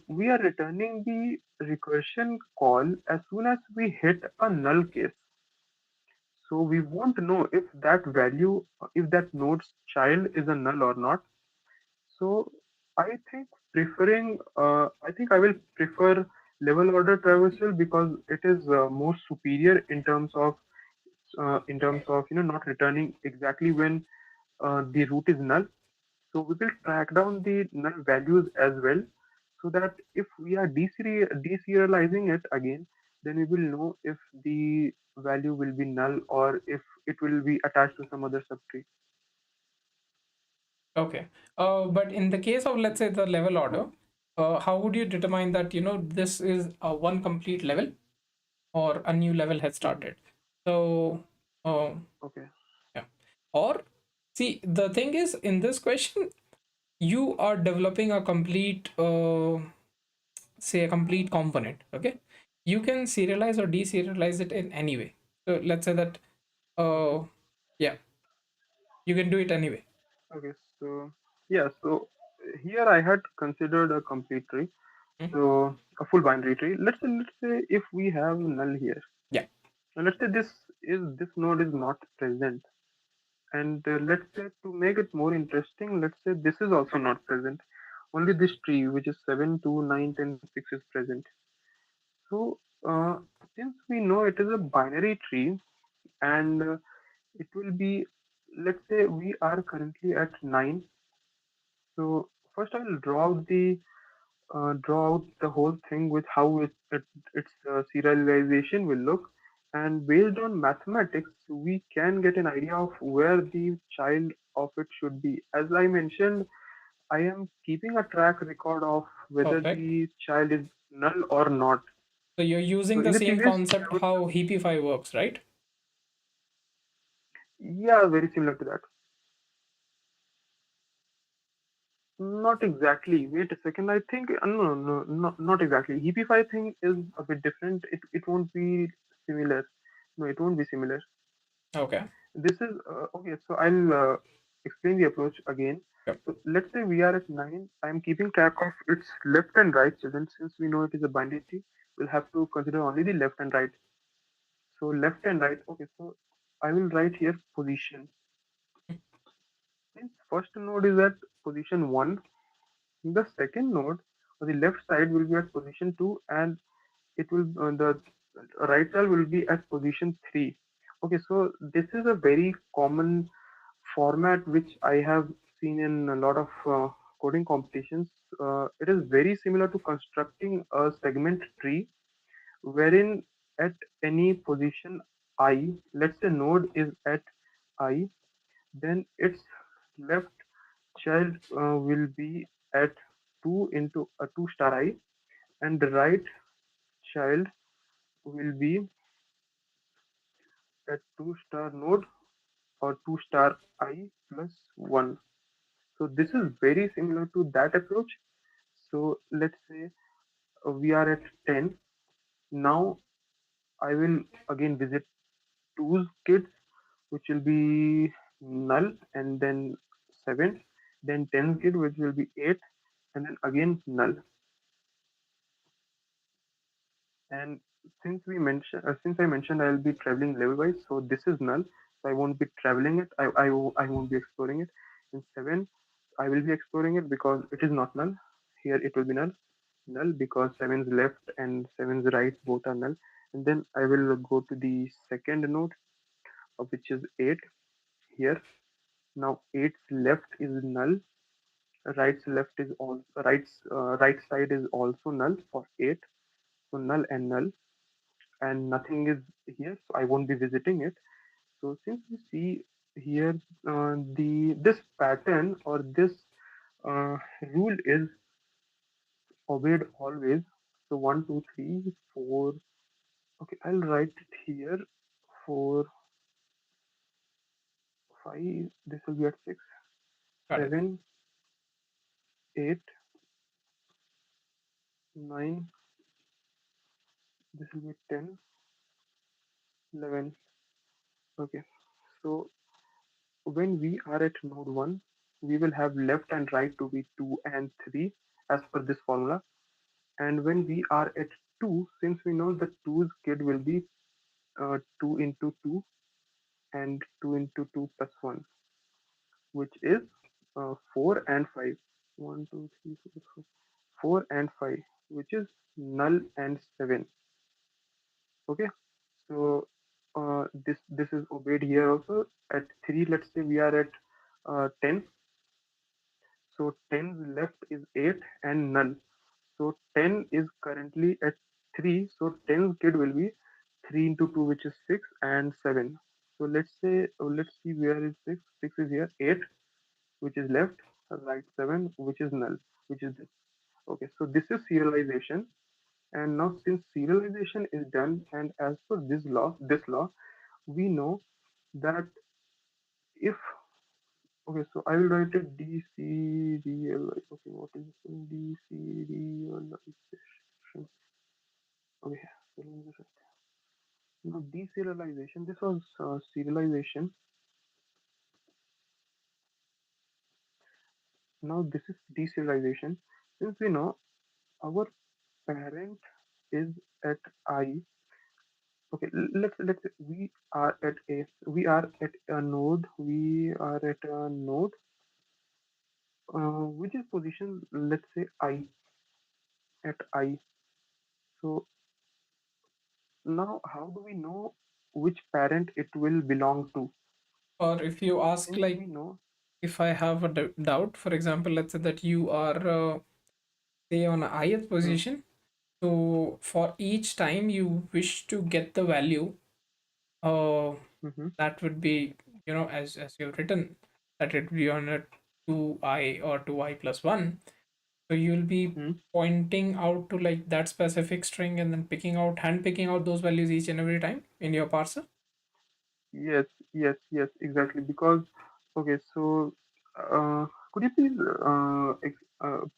we are returning the recursion call as soon as we hit a null case. So we won't know if that value, if that node's child is a null or not. So I think I will prefer level order traversal because it is more superior in terms of not returning exactly when the root is null. So we will track down the null values as well, so that if we are deserializing it again, then we will know if the value will be null or if it will be attached to some other subtree. Okay. But in the case of, let's say, the level order, how would you determine that, this is a one complete level or a new level has Mhm. started? So, uh, Okay. yeah. Or, see, the thing is, in this question, you are developing a complete, say, a complete component. Okay. You can serialize or deserialize it in any way. So, let's say that, Okay. uh, yeah, you can do it anyway. Okay. So yeah. So here I had considered a complete tree. Hmm? So a full binary tree. Let's say if we have null here, Yeah. and let's say this node is not present, and let's say to make it more interesting, let's say this is also not present. Only this tree, which is 7, 2, 9, 10, 6, is present. So since we know it is a binary tree, and it will be, let's say we are currently at 9. So first I will draw out the whole thing with how its serialization will look, and based on mathematics, we can get an idea of where the child of it should be. As I mentioned, I am keeping a track record of whether Perfect. the child is null or not. So you're So using in the the same previous concept how Heapify works, right? yeah, very similar to that. Not exactly. Wait a second. I think not exactly. Heapify thing is a bit different. It won't be similar. No, it won't be similar. Okay. This is okay. So I'll explain the approach again. Yep. So let's say we are at 9. I'm keeping track of its left and right children. Since we know it is a binary tree, we'll have to consider only the left and right. So left and right. Okay. So I will write here position. Since first node is at position 1, the second node on the left side will be at position 2, and it will the right child will be at position 3. Okay, so this is a very common format which I have seen in a lot of coding competitions. It is very similar to constructing a segment tree, wherein at any position I, let's say node is at I, then its left child will be at 2 into a 2 star I, and the right child will be at 2 star node or 2 star I plus 1. So this is very similar to that approach. So let's say we are at 10. Now I will again visit 2's kids, which will be null, and then 7, then 10's kid, which will be 8, and then again null. And since I mentioned I'll be traveling level wise, so this is null. So I won't be traveling it. I won't be exploring it. In 7, I will be exploring it because it is not null. Here it will be null. Null because 7's left and 7's right both are null. And then I will go to the second node, which is 8 here. Now 8's left is null. Right's left is also right side is also null for 8. So null and null, and nothing is here, so I won't be visiting it. So since we see here, the this pattern or this uh, rule is obeyed always. So 1, 2, 3, 4. Okay, I'll write it here. 4, 5. This will be at 6, Got it. 7, 8, 9. This will be 10, 11. Okay. So when we are at node 1, we will have left and right to be 2 and 3 as per this formula. And when we are at 2, since we know the 2's kid will be 2 into 2 and 2 into 2 plus 1, which is 4 and 5. 1, 2, 3, 4, 4 and 5, which is null and 7. Okay, so this is obeyed here also. At 3, let's say we are at 10. So 10's left is 8 and null. So 10 is currently at 3. So 10's kid will be 3 into 2, which is 6 and 7. So let's say, let's see where is 6. 6 is here. 8, which is left. Right 7, which is null, which is this. Okay, so this is serialization. And now since serialization is done, and as per this law, we know that if, okay, so I will write it DCDL. Okay, what is this thing? Deserialization. Okay, so let me just write. Now deserialization. This was serialization. Now this is deserialization. Since we know our parent is at I. Okay, let's we are at a node. We are at a node which is position. Let's say I at I. So now, how do we know which parent it will belong to? Or if you ask, Since like, we know, if I have a doubt, for example, let's say that you are, say, on a ith hmm, position. So for each time you wish to get the value, uh, hmm, that would be, as you've written, that it would be on a 2i or 2i plus 1. So you'll be hmm, pointing out to like that specific string and then hand picking out those values each and every time in your parser. yes, yes, yes, exactly. Because okay, so uh, could you please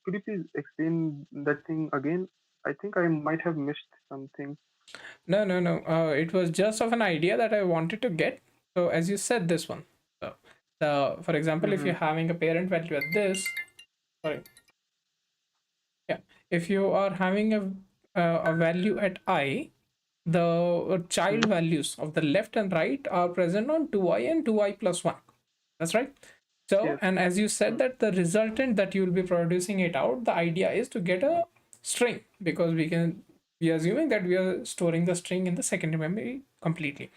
could you please explain that thing again? I think I might have missed something. No, no, no. It was just of an idea that I wanted to get. So as you said, this one. So for example, if Mm-hmm, you're having a parent value at this, sorry, yeah, if you are having a value at I, the child hmm, values of the left and right are present on 2i and 2i plus 1. That's right. So, yes, and as you said hmm, that the resultant that you will be producing it out, the idea is to get a string, because we are assuming that we are storing the string in the secondary memory completely.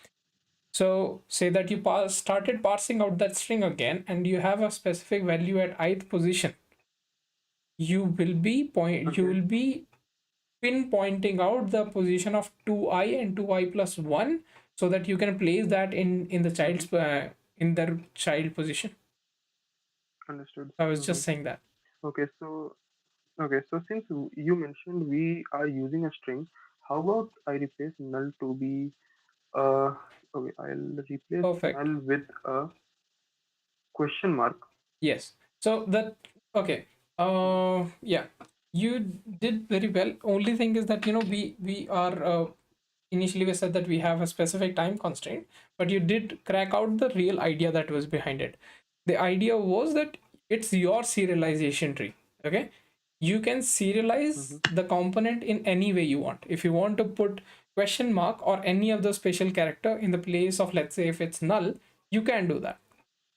So say that you started parsing out that string again and you have a specific value at ith position. You okay, will be pinpointing out the position of 2i and 2i plus 1, so that you can place that in the mm-hmm, child's in their child position. understood. I was Mm-hmm. just saying that. Okay, so okay, so since you mentioned we are using a string, how about I replace null to be okay, I'll replace Perfect. null with a question mark. Yes. So that, okay. Mhm. Yeah. You did very well. Only thing is that we are, initially we said that we have a specific time constraint, but you did crack out the real idea that was behind it. The idea was that it's your serialization tree. Okay. You can Mm-hmm. serialize the component in any way you want. If you want to put question mark or any of the special character in the place of, let's say, if it's null, you can do that,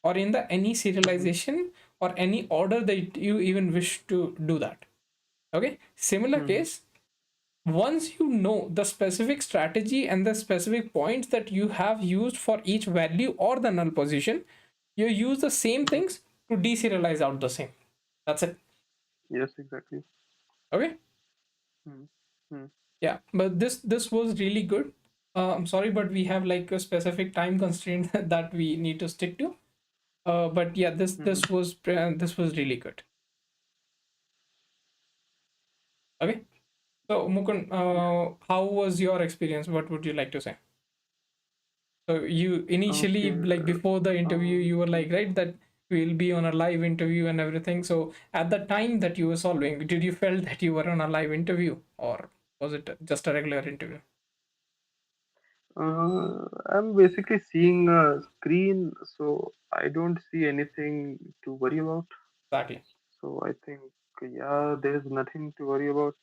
or in the any Mm-hmm. serialization or any order that you even wish to do that. Okay, similar Mm-hmm. case, once you know the specific strategy and the specific points that you have used for each value or the null position, you use the same Mm-hmm. things to deserialize out the same. That's it. Yes, exactly. Okay. Mm-hmm. Yeah, but this was really good. I'm sorry, but we have like a specific time constraint that we need to stick to. But yeah, this Mm-hmm. this was really good. Okay. So Mukund, Yeah. how was your experience? What would you like to say? So you initially, Okay. like before the interview, you were like, Mhm. right, that we'll be on a live interview and everything. So at the time that you were solving, did you felt that you were on a live interview, or was it just a regular interview? I'm basically seeing a screen, so I don't see anything to worry about. Exactly. So I think, yeah, there's nothing to worry about.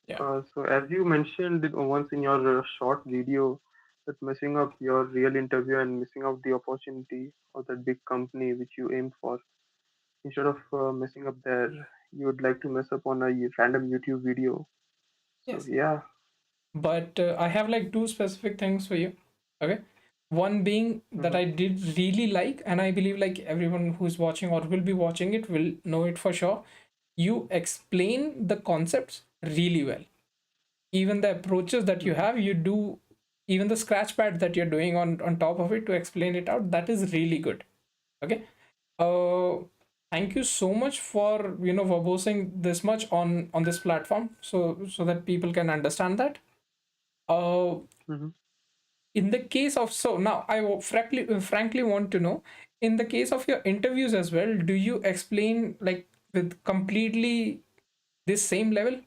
Yeah. So as you mentioned once in your short video, that messing up your real interview and missing out the opportunity of that big company which you aimed for, instead of messing up there, you would like to mess up on a random YouTube video. So Yes. yeah. But I have like two specific things for you. Okay. One being that Mm-hmm. I did really like, and I believe like everyone who's watching or will be watching it will know it for sure. You explain the concepts really well. Even the approaches that you Mm-hmm. have, you do, even the scratch pad that you're doing on top of it to explain it out, that is really good. Okay. uh Thank you so much for verbosing this much on this platform, so that people can understand that. uh Mm-hmm. in the case of, so now frankly want to know, in the case of your interviews as well, do you explain like with completely this same level?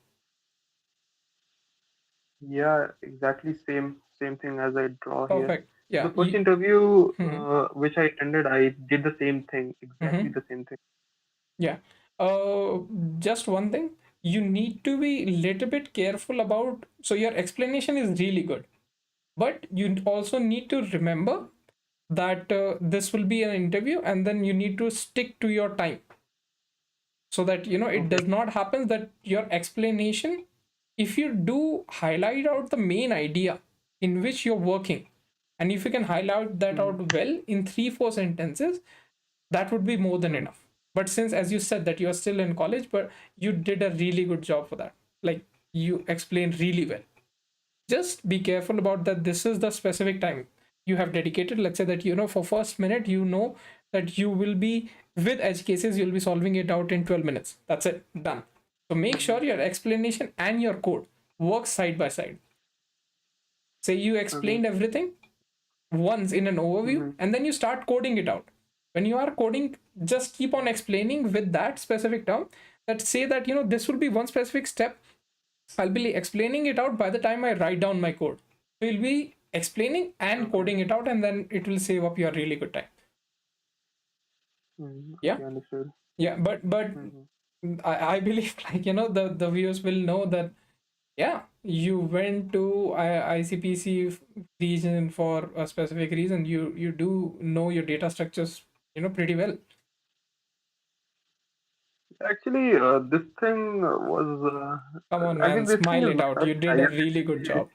Yeah, exactly same thing as I draw here. Perfect. So Yeah, the first you. interview Mhm, which I attended, I did the same thing, exactly mhm. the same thing. Yeah. uh just one thing, you need to be little bit careful about, so your explanation is really good, but you also need to remember that this will be an interview, and then you need to stick to your time, so that it Okay. does not happen that your explanation, if you do highlight out the main idea in which you're working, and if you can highlight that Mm-hmm. out well in 3 4 sentences, that would be more than Mm-hmm. enough. But since, as you said, that you're still in college, but you did a really good job for that, like you explained really well. Just be careful about that, this is the specific time you have dedicated. Let's say that for first minute, that you will be, with edge cases, you'll be solving it out in 12 minutes. That's it, done. So make Mm-hmm. sure your explanation and your code works side by side. Say you Okay. explained everything once in an overview, Mm-hmm. and then you start coding it out. When you are coding, just keep on explaining with that specific term, that say that this will be one specific step. I'll be explaining it out by the time I write down my code. So you'll be explaining and Okay. coding it out, and then it will save up your really good time. Mm-hmm. Yeah, Okay, understood. yeah, but Mm-hmm. I believe like the viewers will know that, yeah, you went to ICPC region for a specific reason. You do know your data structures pretty well. Actually, this thing was, Come on, I mean, man, this thing smile is it not out. a You did a really good science. job.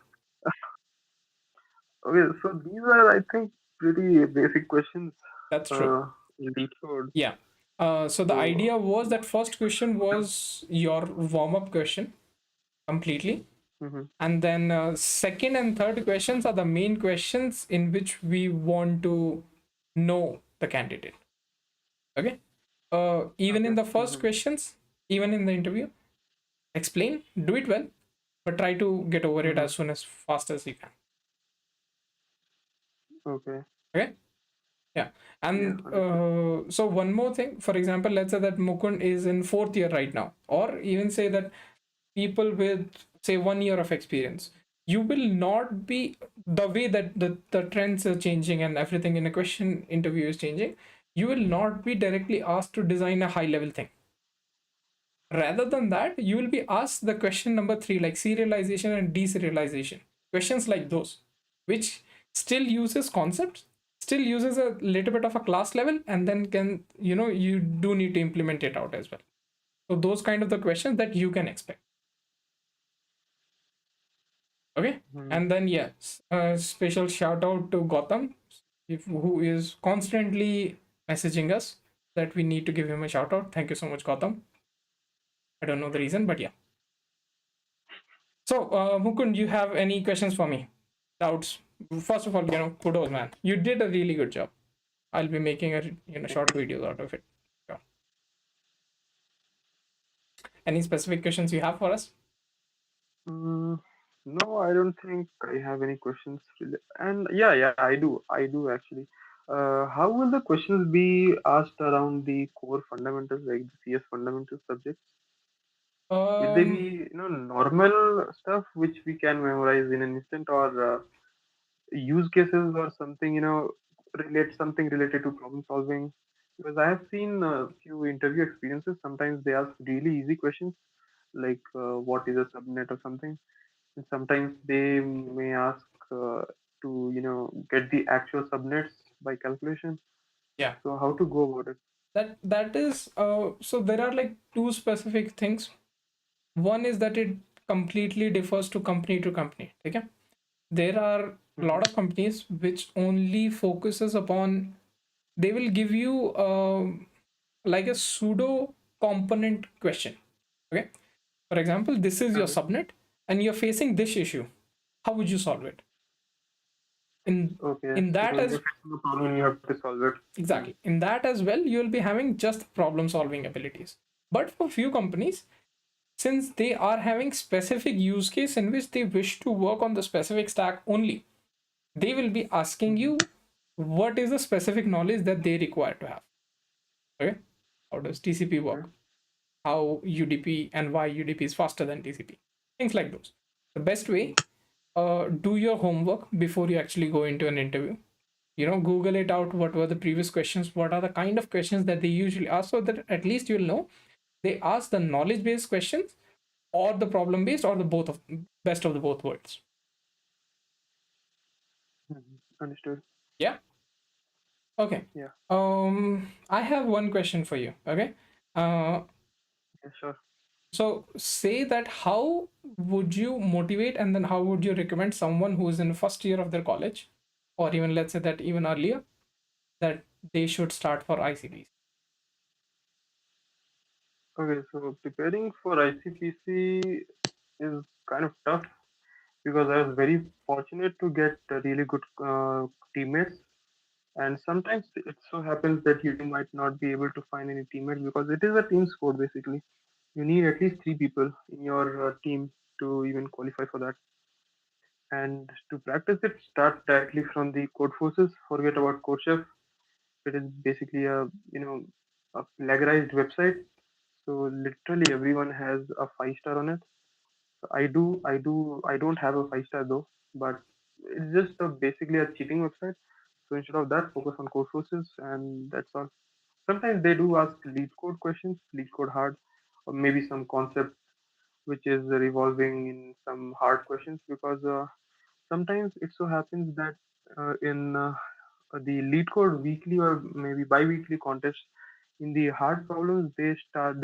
Okay, so these are, I think, pretty basic questions. That's true. Uh, leetcode. Yeah. So the So, idea was that what? first question was your warm-up question completely, Mm-hmm. and then second and third questions are the main questions in which we want to know the candidate. Okay. Even Okay. in the first Mm-hmm. questions, even in the interview, explain, do it well, but try to get over it Mm-hmm. as soon as fast as you can. Okay. Okay. Yeah. Yeah, And understood. so one more thing, for example, let's say that Mukund is in fourth year right now, or even say that people with, say, 1 year of experience, you will not be, the way that the trends are changing and everything in a question interview is changing, you will not be directly asked to design a high level thing, Rather than that, you will be asked the question number three, like serialization and deserialization. Questions like those, which still uses concepts, still uses a little bit of a class level, and then can, you do need to implement it out as well. So those kind of the questions that you can expect. Okay. Hmm. And then yes, a special shout out to Gotham, who is constantly messaging us that we need to give him a shout out. Thank you so much, Gotham. I don't know the reason, but yeah. So, Mukund, you have any questions for me? Doubts? First of all, kudos, man. You did a really good job. I'll be making a Thank short you. videos out of it. Yeah. Any specific questions you have for us? Mm, no, I don't think I have any questions. And yeah, yeah, I do. I do actually. How will the questions be asked around the core fundamentals, like the CS fundamental subjects? Will they be, Um, normal stuff which we can memorize in an instant, or use cases or something, something related to problem solving? Because I have seen a few interview experiences. Sometimes they ask really easy questions, like what is a subnet or something, and sometimes they may ask to get the actual subnets by calculation. yeah. So how to go about it? That is so there are like two specific things. One is that it completely differs to company. Okay, there are a Hmm. lot of companies which only focuses upon, they will give you like a pseudo component question. Okay, for example, this is your Okay. subnet and you're facing this issue. How would you solve it? In Okay. in So that you're as facing a problem, you have to solve it. Hmm. exactly in that as well, you will be having just problem solving abilities. But for few companies, since they are having specific use case in which they wish to work on the specific stack only, they will be asking Hmm. you what is the specific knowledge that they require to have. Okay, how does TCP Okay. work, how UDP and why UDP is faster than TCP, things like those. The best way, do your homework before you actually go into an interview. Google it out, what were the previous questions, what are the kind of questions that they usually ask, so that at least you'll know they ask the knowledge based questions or the problem based or the both of best of the both worlds. Hmm. Understood. Yeah. Okay. Yeah. I have one question for you. Okay. uh Yeah. Sure. so say that how would you motivate and then how would you recommend someone who is in the first year of their college, or even let's say that even earlier, that they should start for ICPs? Okay. So preparing for ICPC is kind of tough because I was very fortunate to get really good teammates. And sometimes it so happens that you might not be able to find any teammates because it is a team sport basically. You need at least three people in your team to even qualify for that. And to practice it, start directly from the code forces. Forget about code chef. It is basically a plagiarized website. So literally everyone has a 5 star on it. I don't have a 5 star though, but it's just basically a cheating website. So instead of that, focus on code forces, and that's all. Sometimes they do ask lead code questions, lead code hard, or maybe some concept which is revolving in some hard questions because sometimes it so happens that in the lead code weekly or maybe bi-weekly contest, in the hard problems they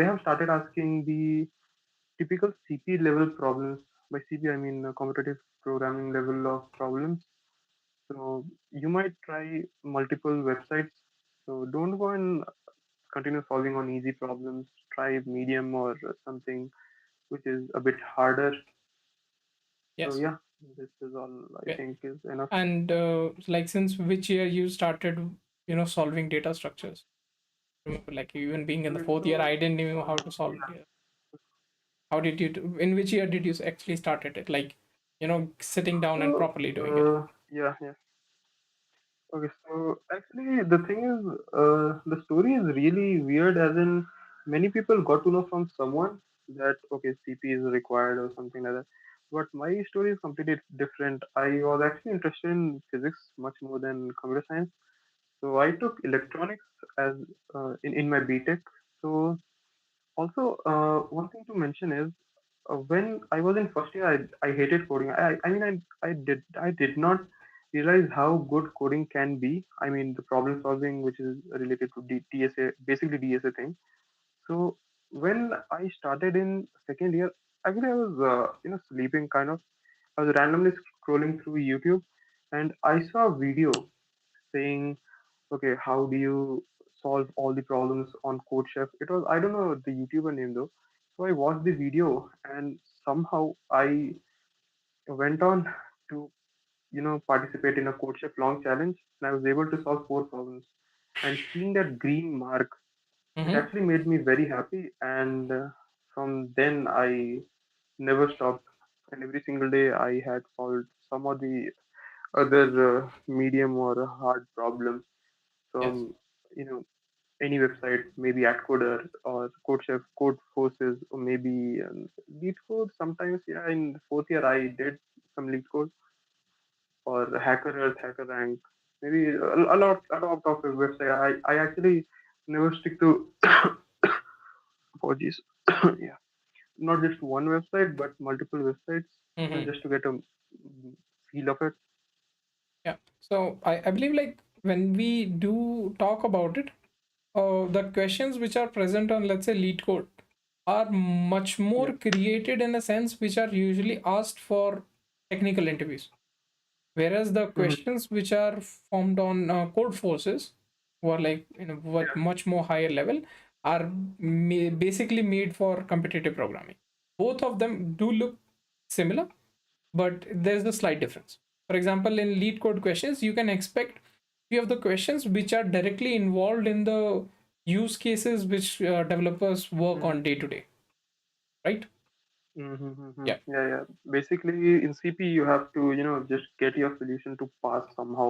have started asking the typical CP level problems. By CP I mean competitive programming level of problems. So you might try multiple websites. So don't go and continue solving on easy problems. Try medium or something which is a bit harder. So Yes. yeah, this is all I Okay. think is enough. And like since which year you started solving data structures? Remember, like even being in the Okay, fourth year, so I didn't even know how to solve. yeah, How did you in which year did you actually started it, like sitting down and so properly doing it? yeah, yeah. Okay, so actually the thing is, the story is really weird. As in, many people got to know from someone that okay, CP is required or something like that. But my story is completely different. I was actually interested in physics much more than computer science. So I took electronics as in my BTech. So Also, one thing to mention is when I was in first year, I hated coding. I mean, I did not realize how good coding can be. I mean, the problem solving, which is related to DSA, basically DSA thing. So when I started in second year, actually I was sleeping kind of. I was randomly scrolling through YouTube, and I saw a video saying, okay, how do you solve all the problems on Code Chef? It was, I don't know the YouTuber name though. So I watched the video, and somehow I went on to participate in a Code Chef long challenge, and I was able to solve four problems. And seeing that green mark, it Mm-hmm. actually made me very happy. And from then I never stopped. And every single day I had solved some of the other medium or hard problems Yes. from you know any website, maybe AtCoder or CodeChef, Code Forces, or maybe Lead Code. Sometimes, yeah, in the fourth year I did some Lead Code or Hacker Earth, Hacker Rank. Maybe a lot of website. I actually never stick to apologies. Yeah, not just one website, but multiple websites, Mm-hmm. just to get a feel of it. Yeah. So I believe like when we do talk about it, the questions which are present on, let's say, lead code are much more Yeah. created in a sense which are usually asked for technical interviews, whereas the Hmm. questions which are formed on code forces, who are like what Yeah. much more higher level, are basically made for competitive programming. Both of them do look similar, but there's a slight difference. For example, in lead code questions, you can expect few of the questions which are directly involved in the use cases which developers work Hmm. on day to day, right? Mm-hmm. Yeah. Yeah, yeah. Basically, in CP, you have to, just get your solution to pass somehow.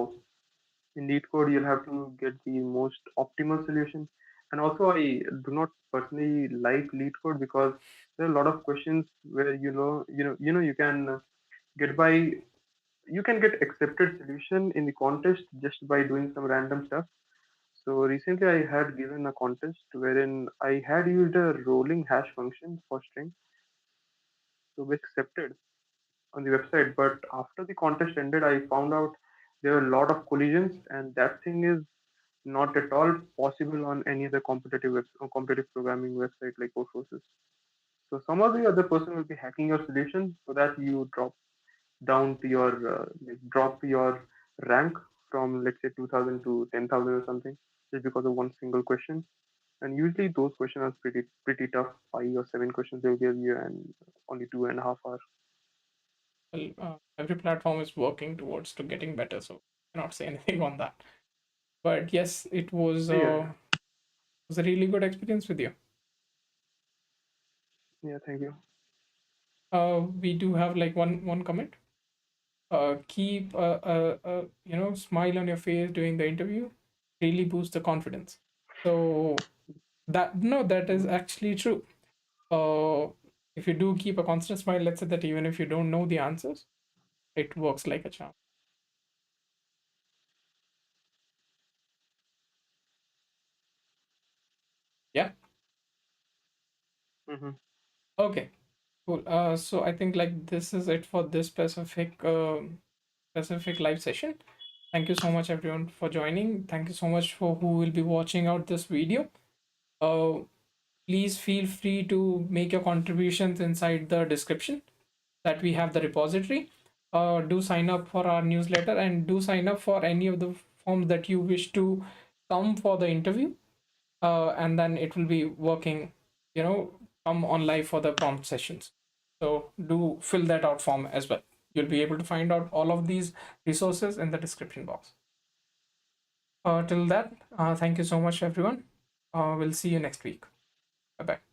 In lead code, you'll have to get the most optimal solution. And also, I do not personally like lead code because there are a lot of questions where you can get by, you can get accepted solution in the contest just by doing some random stuff. So recently, I had given a contest wherein I had used a rolling hash function for string to be accepted on the website. But after the contest ended, I found out there were a lot of collisions, and that thing is not at all possible on any other competitive programming website like Codeforces. So some of the other person will be hacking your solution so that you drop down to your drop your rank from, let's say, 2000 to 10,000 or something, just because of one single question. And usually those questions are pretty tough. 5 or 7 questions they'll give you, and only 2.5 hours. Well, every platform is working towards to getting better, so I cannot say anything on that. But yes, it Yeah, was a really good experience with you. yeah. Thank you. We do have like one comment. Keep smile on your face during the interview. Really boost the confidence. So that no, that is Mhm. actually true. Uh, if you do keep a constant smile, let's say that even if you don't know the answers, it works like a charm. Yeah. Mhm. Okay. Cool. So I think like this is it for this specific live session. Thank you so much everyone for joining. Thank you so much for who will be watching out this video. Uh, Please feel free to make your contributions inside the description that we have the repository. Do sign up for our newsletter and do sign up for any of the forms that you wish to come for the interview. And then it will be working, you know, come on live for the prompt sessions. So do fill that out form as well. You'll be able to find out all of these resources in the description box. Till that, thank you so much, everyone. We'll see you next week. Bye bye.